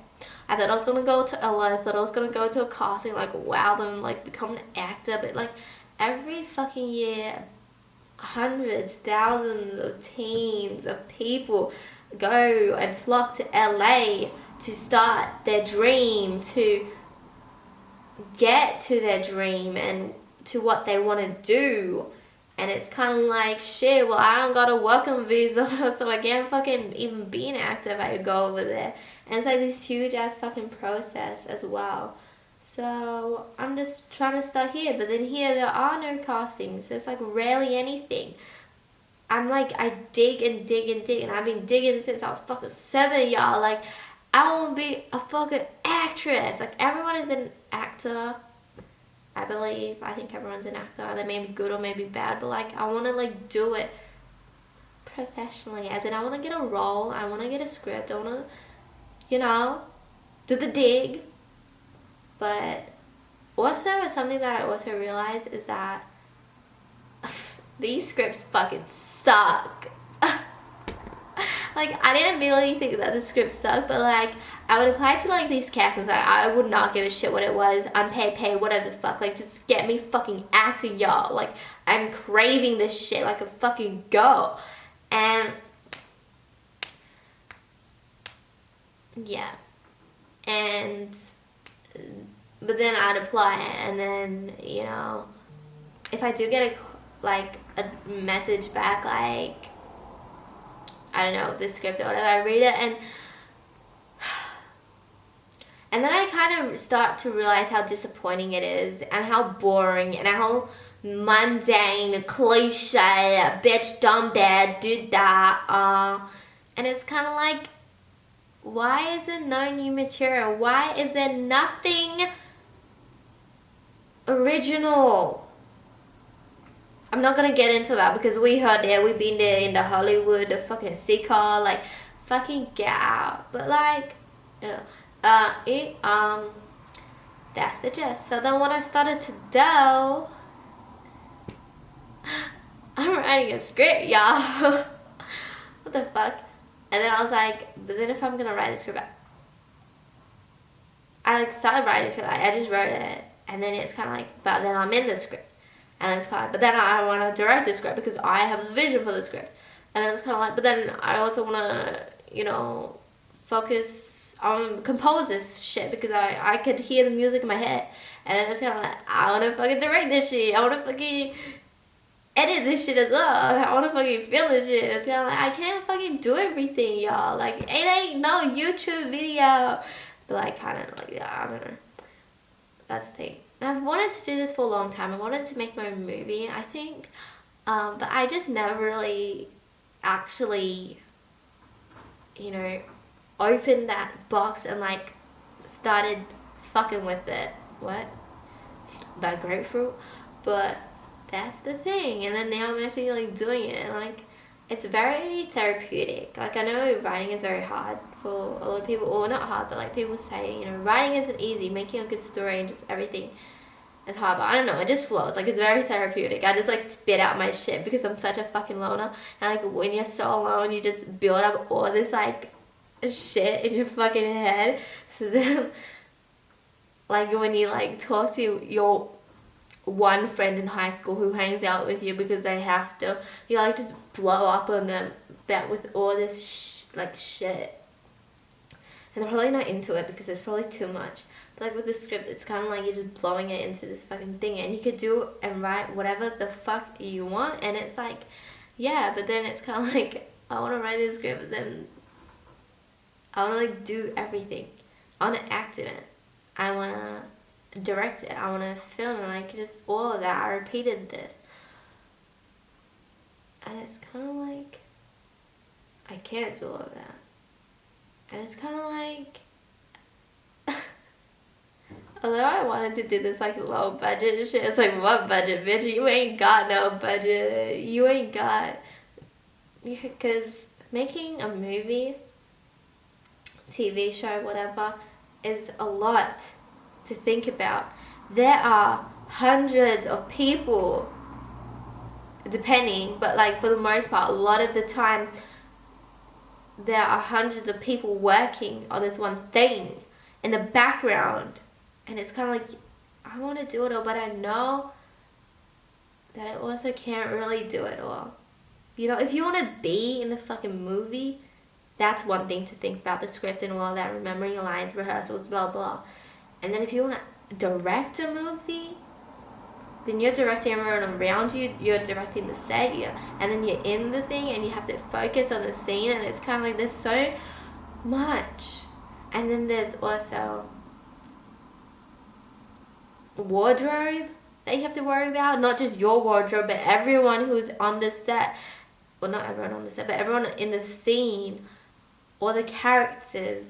I thought I was gonna go to LA. I thought I was gonna go to a casting, like wow them, like become an actor. But like every fucking year, hundreds, thousands of teens of people go and flock to LA to start their dream, to get to their dream and to what they want to do. And it's kind of like, shit, well, I don't got a welcome visa, so I can't fucking even be an actor if I go over there. And it's like this huge ass fucking process as well. So I'm just trying to start here. But then here there are no castings. There's like rarely anything. I'm like, I dig and dig and dig. And I've been digging since I was fucking 7, y'all. Like, I want to be a fucking actress. Like, everyone is an actor, I believe. I think everyone's an actor. They may be good or may be bad. But like, I want to like do it professionally. As in, I want to get a role. I want to get a script. I want to, you know, do the dig. But also, something that I also realized is that these scripts fucking suck. Like, I didn't really think that the scripts suck, but like, I would apply to like these castings. Like, I would not give a shit what it was, unpaid, paid, whatever the fuck. Like, just get me fucking acting, y'all. Like, I'm craving this shit like a fucking go. And yeah, and but then I'd apply it, and then, you know, if I do get a message back, like, I don't know, the script or whatever, I read it, and then I kind of start to realize how disappointing it is, and how boring, and how mundane, cliche, bitch done that, do that, and it's kind of like, why is there no new material? Why is there nothing original? I'm not gonna get into that because we heard it, we've been there in the Hollywood, the fucking sick car, like, fucking get out. But like, that's the gist. So then what I started to do, I'm writing a script, y'all. What the fuck? And then I was like, but then if I'm gonna write a script, I like started writing a script, like, I just wrote it, and then it's kind of like, but then I'm in the script. And it's kind of, but then I want to direct the script because I have a vision for the script. And then it's kind of like, but then I also want to, you know, focus on compose this shit because I could hear the music in my head. And then it's kind of like, I want to fucking direct this shit. I want to fucking edit this shit as well. I want to fucking film this shit. It's kind of like, I can't fucking do everything, y'all. Like, it ain't no YouTube video. But like, kind of like, yeah, I don't know. That's the thing. I've wanted to do this for a long time. I wanted to make my own movie, I think. But I just never really actually, you know, opened that box and like started fucking with it. What? That grapefruit? But that's the thing. And then now I'm actually like doing it. And like, it's very therapeutic. Like, I know writing is very hard for a lot of people. Or not hard, but like people say, you know, writing isn't easy. Making a good story and just everything It's hard, but I don't know, it just flows. Like, it's very therapeutic. I just like spit out my shit because I'm such a fucking loner. And like, when you're so alone, you just build up all this like shit in your fucking head. So then, like, when you like talk to your one friend in high school who hangs out with you because they have to, you like just blow up on them about with all this like shit. And they're probably not into it because it's probably too much. But like with the script, it's kind of like you're just blowing it into this fucking thing, and you could do and write whatever the fuck you want, and it's like, yeah, but then it's kind of like, I want to write this script, but then I want to like do everything. I want to act in it. I want to direct it. I want to film it. Like just all of that. I repeated this. And it's kind of like, I can't do all of that. And it's kind of like, although I wanted to do this like low budget shit, it's like, what budget, bitch? You ain't got no budget. You ain't got, because making a movie, TV show, whatever, is a lot to think about. There are hundreds of people, depending, but like for the most part, a lot of the time, there are hundreds of people working on this one thing in the background. And it's kind of like, I want to do it all, but I know that I also can't really do it all. You know, if you want to be in the fucking movie, that's one thing to think about, the script and all that, remembering lines, rehearsals, blah, blah. And then if you want to direct a movie, then you're directing everyone around you, you're directing the set, and then you're in the thing and you have to focus on the scene, and it's kind of like there's so much. And then there's also wardrobe that you have to worry about, not just your wardrobe, but everyone who's on the set. Well, not everyone on the set, but everyone in the scene, all the characters,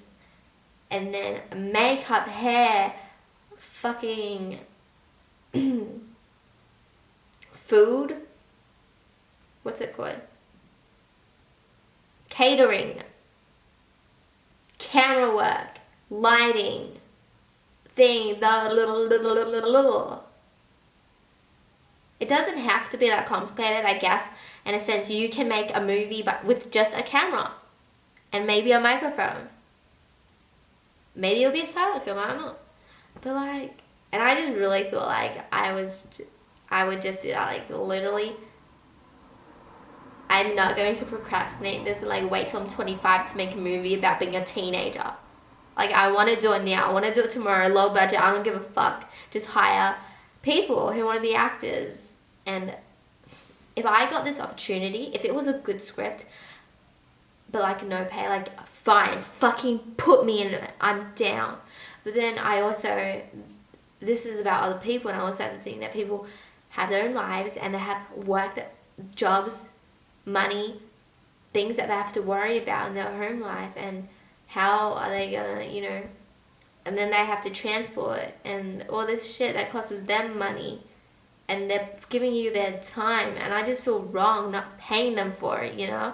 and then makeup, hair, fucking food, what's it called? Catering, camera work, lighting, thing, the little. It doesn't have to be that complicated, I guess. In a sense, you can make a movie but with just a camera and maybe a microphone. Maybe it'll be a silent film, I don't know. But like, and I just really thought like I would just do that, like literally. I'm not going to procrastinate this and like wait till I'm 25 to make a movie about being a teenager. Like, I want to do it now. I want to do it tomorrow, low budget. I don't give a fuck. Just hire people who want to be actors. And if I got this opportunity, if it was a good script, but like no pay, like fine, fucking put me in it. I'm down. But then I also, this is about other people, and I also have to think that people have their own lives and they have work, jobs, money, things that they have to worry about in their home life, and how are they gonna, you know, and then they have to transport and all this shit that costs them money, and they're giving you their time, and I just feel wrong not paying them for it, you know,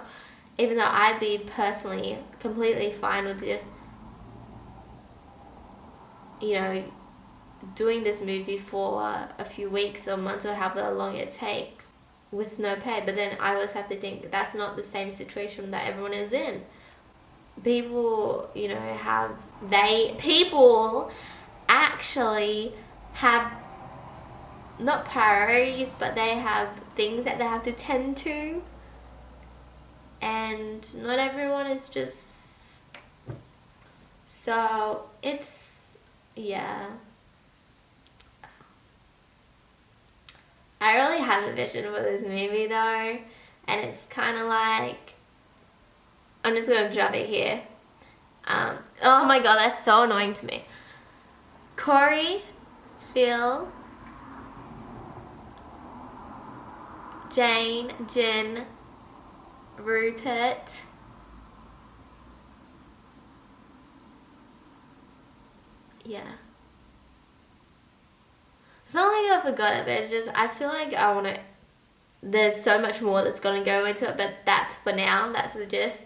even though I'd be personally completely fine with just, you know, doing this movie for a few weeks or months or however long it takes with no pay. But then I always have to think that's not the same situation that everyone is in. People, you know, people actually have not priorities, but they have things that they have to tend to, and not everyone is just, so it's, yeah. I really have a vision for this movie though, and it's kind of like, I'm just gonna drop it here. Oh my god, that's so annoying to me. Corey, Phil, Jane, Jin, Rupert, yeah. It's not like I forgot it, but it's just, I feel like I want to, there's so much more that's going to go into it, but that's for now, that's the gist.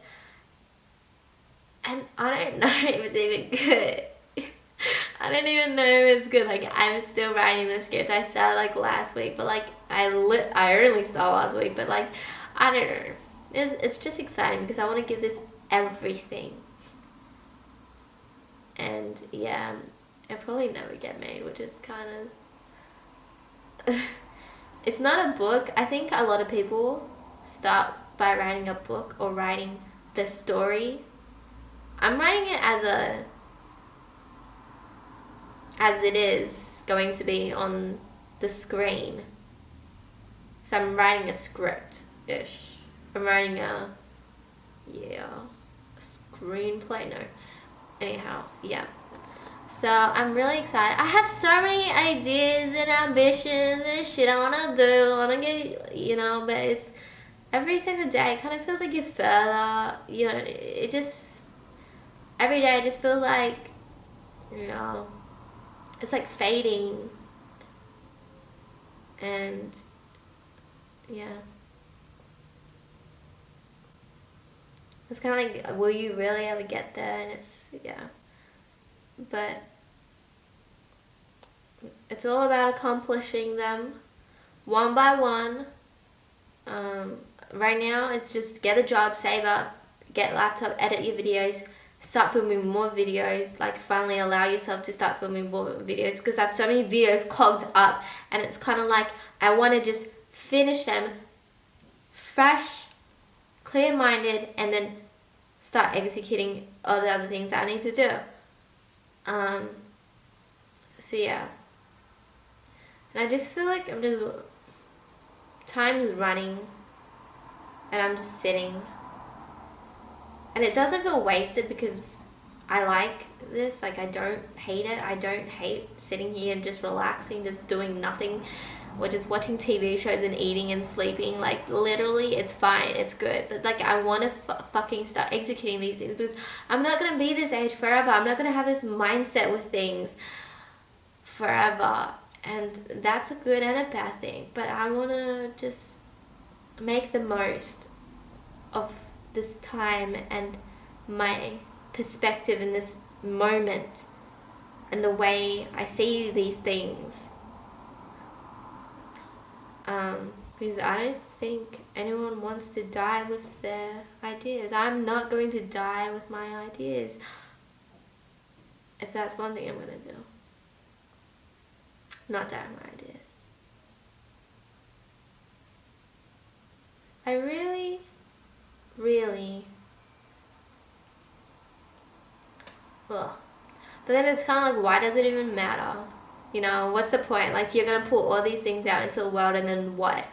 And I don't know if it's even good. I don't even know if it's good. Like, I'm still writing the script. I started like last week, but like I only started last week, but like I don't know. It's just exciting because I want to give this everything. And yeah, it'll probably never get made, which is kind of it's not a book. I think a lot of people start by writing a book or writing the story. I'm writing it as it is going to be on the screen. So I'm writing a script-ish. I'm writing a screenplay. No. Anyhow, yeah. So I'm really excited. I have so many ideas and ambitions and shit I want to do. I want to get, but it's every single day. It kind of feels like you're further. It just, every day it just feels like, it's like fading. And yeah. It's kind of like, will you really ever get there? And but it's all about accomplishing them one by one. Right now, it's just get a job, save up, get a laptop, edit your videos, start filming more videos, like finally allow yourself to start filming more videos, because I have so many videos clogged up, and it's kind of like I want to just finish them fresh, clear-minded, and then start executing all the other things that I need to do. So yeah. And I just feel like time is running, and I'm just sitting. And it doesn't feel wasted because I like this. Like, I don't hate it. I don't hate sitting here and just relaxing, just doing nothing, or just watching TV shows and eating and sleeping. Like, literally, it's fine. It's good. But, like, I want to fucking start executing these things, because I'm not going to be this age forever. I'm not going to have this mindset with things forever. And that's a good and a bad thing. But I want to just make the most of this time and my perspective in this moment and the way I see these things. Because I don't think anyone wants to die with their ideas. I'm not going to die with my ideas, if that's one thing I'm going to do. Not die with my ideas. I really, ugh. But then it's kind of like, why does it even matter? What's the point? Like, you're going to put all these things out into the world, and then what?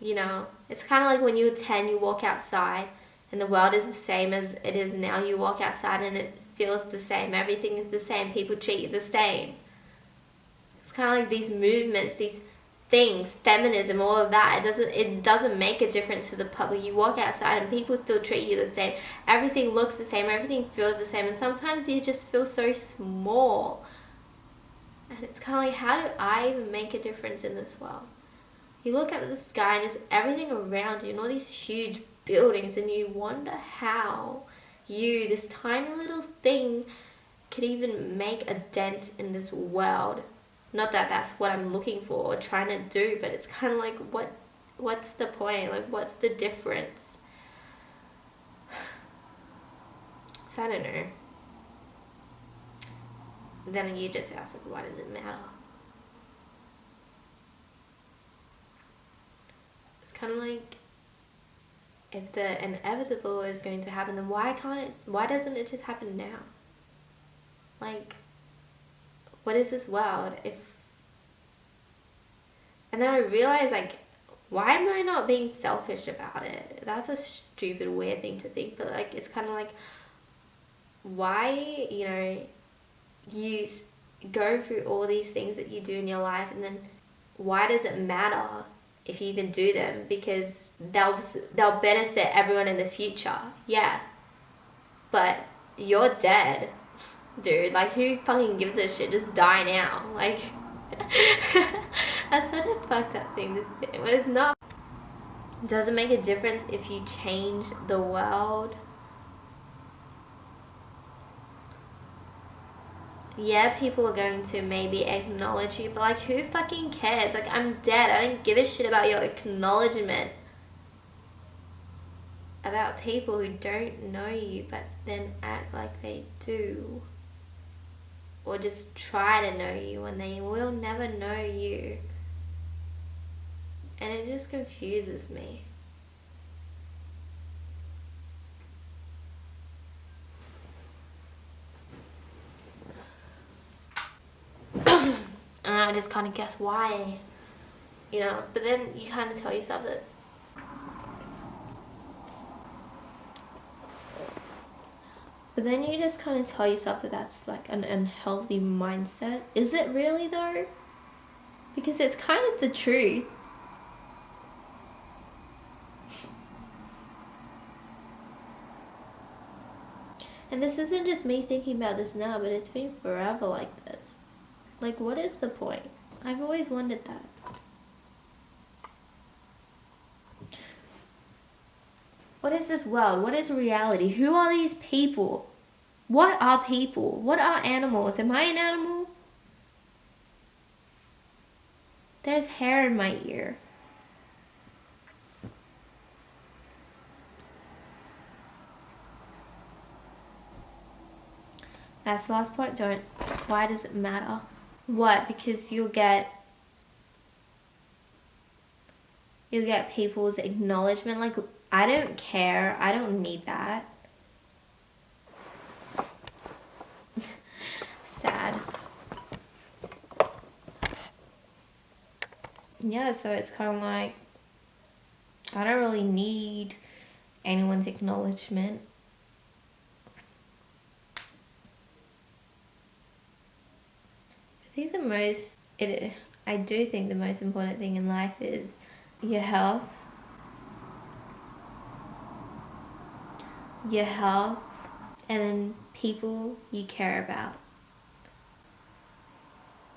It's kind of like when you were 10, you walk outside, and the world is the same as it is now. You walk outside, and it feels the same. Everything is the same. People treat you the same. It's kind of like these movements, these things, feminism, all of that. It doesn't make a difference to the public. You walk outside and people still treat you the same. Everything looks the same. Everything feels the same. And sometimes you just feel so small. And it's kind of like, how do I even make a difference in this world? You look at the sky and just everything around you and all these huge buildings, and you wonder how you, this tiny little thing, could even make a dent in this world. Not that that's what I'm looking for or trying to do, but it's kind of like, what's the point? Like, what's the difference? So I don't know. Then you just ask, like, why does it matter? It's kind of like, if the inevitable is going to happen, then why doesn't it just happen now? Like, what is this world and then I realized, like, why am I not being selfish about it? That's a stupid, weird thing to think, but like, it's kind of like, why, you go through all these things that you do in your life, and then why does it matter if you even do them? Because they'll benefit everyone in the future, yeah, but you're dead. Dude, like, who fucking gives a shit? Just die now. Like, that's such a fucked up thing to think. But it's not. It doesn't make a difference if you change the world. yeah, people are going to maybe acknowledge you, but like, who fucking cares? Like, I'm dead. I don't give a shit about your acknowledgement. About people who don't know you but then act like they do. Or just try to know you when they will never know you. And it just confuses me. And I just kind of guess why, you know. But then you kind of tell yourself that. But then you just kind of tell yourself that that's like an unhealthy mindset. Is it really though? Because it's kind of the truth. And this isn't just me thinking about this now, but it's been forever like this. Like, what is the point? I've always wondered that. What is this world? What is reality? Who are these people? What are people? What are animals? Am I an animal? There's hair in my ear. That's the last point. Don't. Why does it matter? What? Because you'll get people's acknowledgement. Like, I don't care. I don't need that. Sad. Yeah, so it's kind of like, I don't really need anyone's acknowledgement. I do think the most important thing in life is your health. And then people you care about.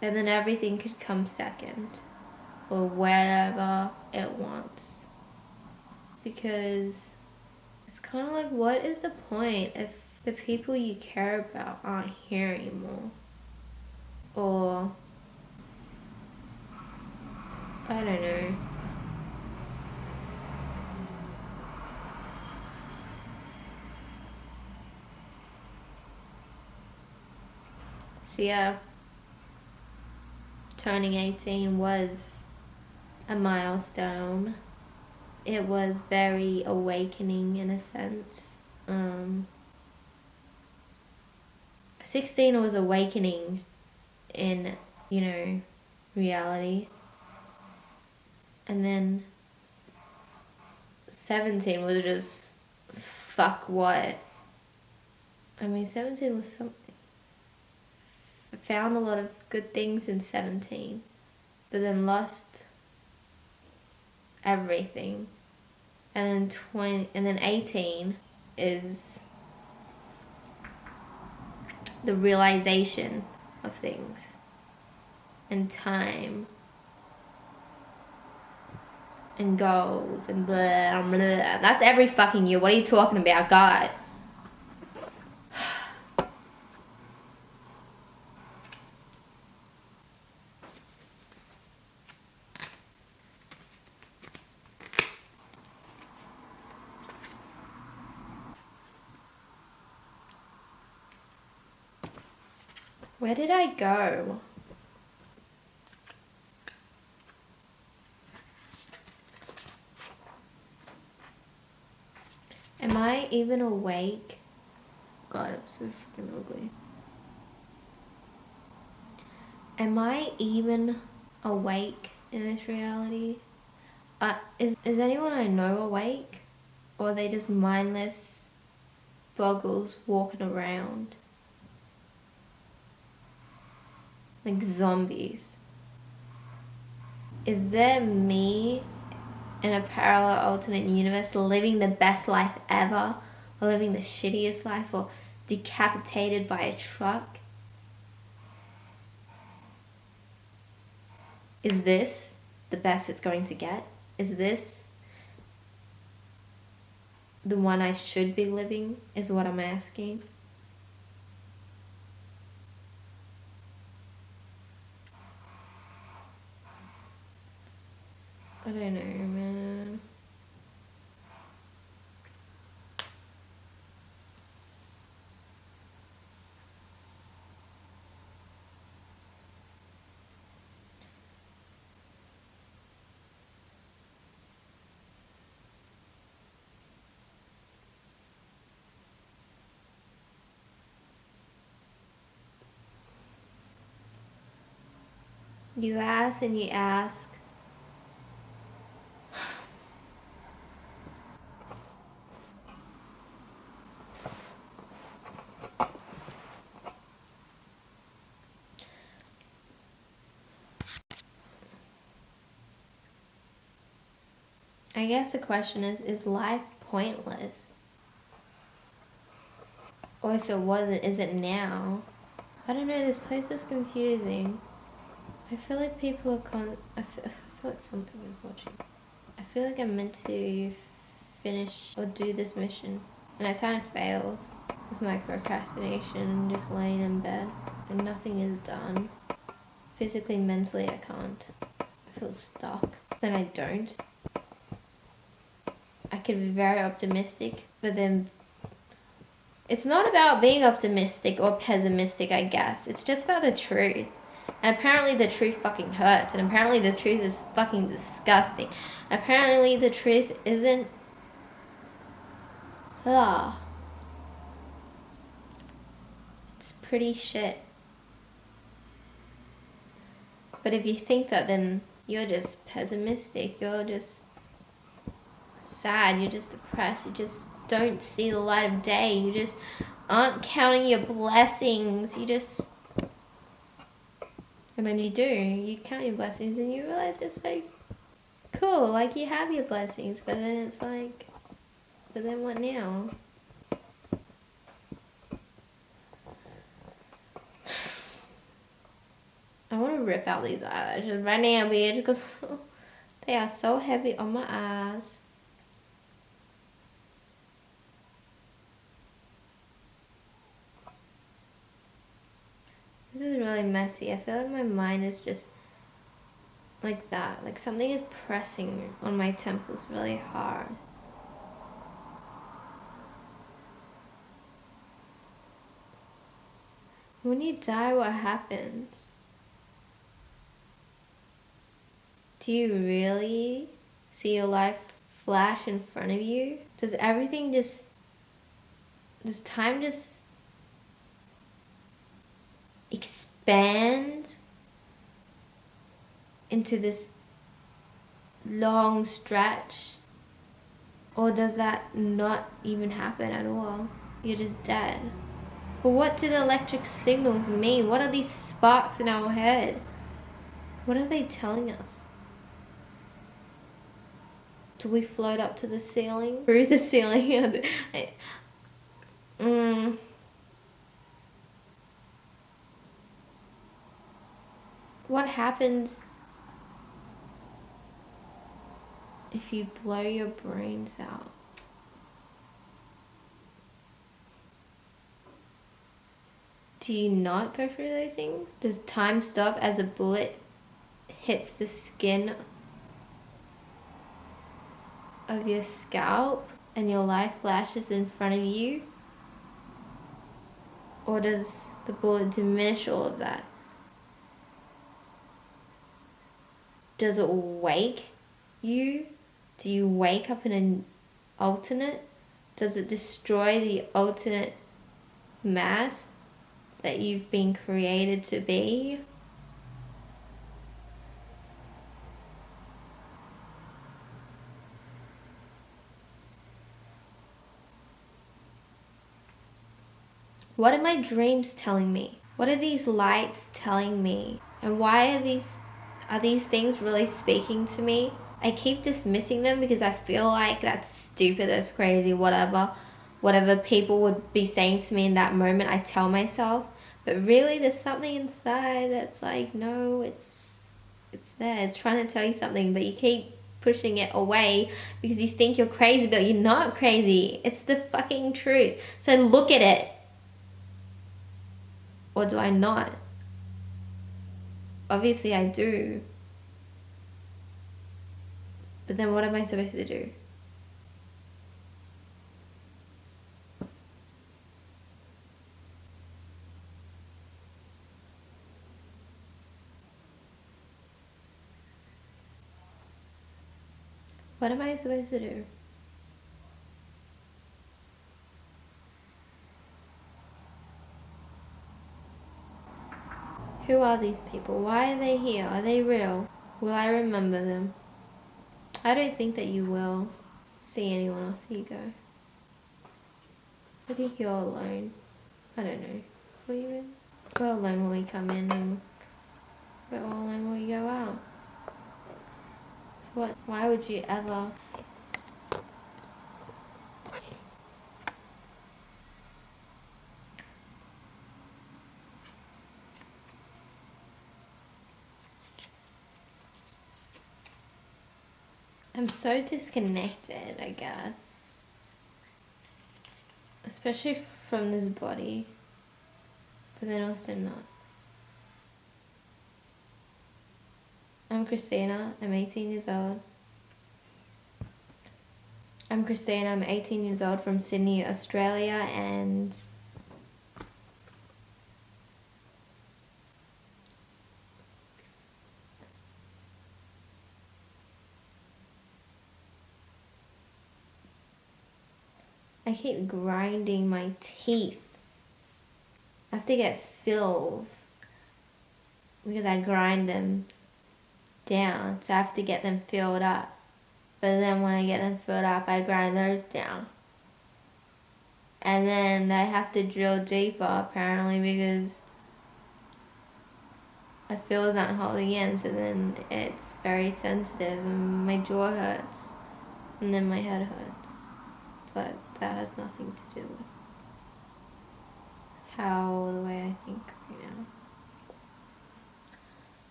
And then everything could come second, or wherever it wants. Because it's kind of like, what is the point if the people you care about aren't here anymore? Or, I don't know. So yeah, turning 18 was a milestone. It was very awakening in a sense. 16 was awakening in, reality. And then 17 was just, fuck what? I mean, 17 was something. I found a lot of good things in 17, but then lost everything. And then 18 is the realization of things and time and goals and blah blah. That's every fucking year. What are you talking about, God? Where did I go? Am I even awake? God, I'm so freaking ugly. Am I even awake in this reality? Is anyone I know awake? Or are they just mindless boggles walking around? Like zombies. Is there me in a parallel alternate universe living the best life ever, or living the shittiest life, or decapitated by a truck? Is this the best it's going to get? Is this the one I should be living, is what I'm asking? You ask and you ask. I guess the question is life pointless? Or if it wasn't, is it now? I don't know, this place is confusing. I feel like people are I feel like something is watching. I feel like I'm meant to finish or do this mission. And I kind of failed with my procrastination, just laying in bed. And nothing is done. Physically, mentally, I can't. I feel stuck. Then I don't. I could be very optimistic, but then it's not about being optimistic or pessimistic, I guess. It's just about the truth. And apparently the truth fucking hurts. And apparently the truth is fucking disgusting. Apparently the truth isn't... It's pretty shit. But if you think that, then you're just pessimistic. You're just sad. You're just depressed. You just don't see the light of day. You just aren't counting your blessings. You just... And then you do. You count your blessings and you realize it's like cool. Like you have your blessings. But then it's like... But then what now? I want to rip out these eyelashes right now, bitch, because they are so heavy on my eyes. This is really messy. I feel like my mind is just like that. Like something is pressing on my temples really hard. When you die, what happens? Do you really see your life flash in front of you? Does everything just... Does time just expand into this long stretch? Or does that not even happen at all? You're just dead. But what do the electric signals mean? What are these sparks in our head? What are they telling us? Do we float up to the ceiling? Through the ceiling? What happens if you blow your brains out? Do you not go through those things? Does time stop as a bullet hits the skin of your scalp and your life flashes in front of you? Or does the bullet diminish all of that? Does it wake you? Do you wake up in an alternate? Does it destroy the alternate mass that you've been created to be? What are my dreams telling me? What are these lights telling me? And why are these things really speaking to me? I keep dismissing them because I feel like that's stupid, that's crazy, whatever people would be saying to me in that moment, I tell myself. But really there's something inside that's like, no, it's there. It's trying to tell you something, but you keep pushing it away because you think you're crazy, but you're not crazy. It's the fucking truth. So look at it. Or do I not? Obviously I do. But then what am I supposed to do? What am I supposed to do? Who are these people? Why are they here? Are they real? Will I remember them? I don't think that you will see anyone after you go. I think you're alone. I don't know. Will you in? We're alone when we come in and we're all alone when we go out. So what? Why would you ever... I'm so disconnected, I guess. Especially from this body. But then also not. I'm Christina. I'm 18 years old. I'm Christina. I'm 18 years old from Sydney, Australia, and I keep grinding my teeth. I have to get fills because I grind them down, so I have to get them filled up. But then when I get them filled up, I grind those down. And then I have to drill deeper apparently because the fills aren't holding in, so then it's very sensitive and my jaw hurts and then my head hurts. But that has nothing to do with how the way I think right now.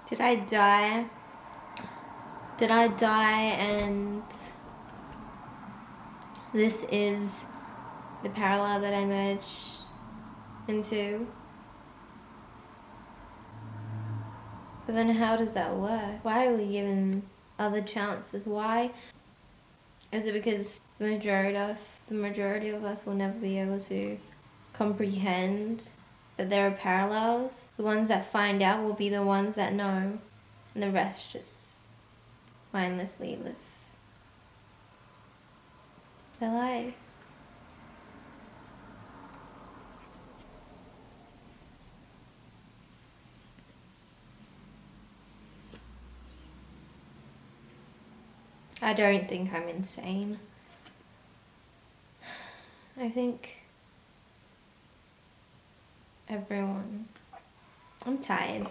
Did I die? Did I die and this is the parallel that I merged into? But then how does that work? Why are we given other chances? Why? Is it because the majority of us will never be able to comprehend that there are parallels? The ones that find out will be the ones that know, and the rest just mindlessly live their lives. I don't think I'm insane. I think everyone... I'm tired.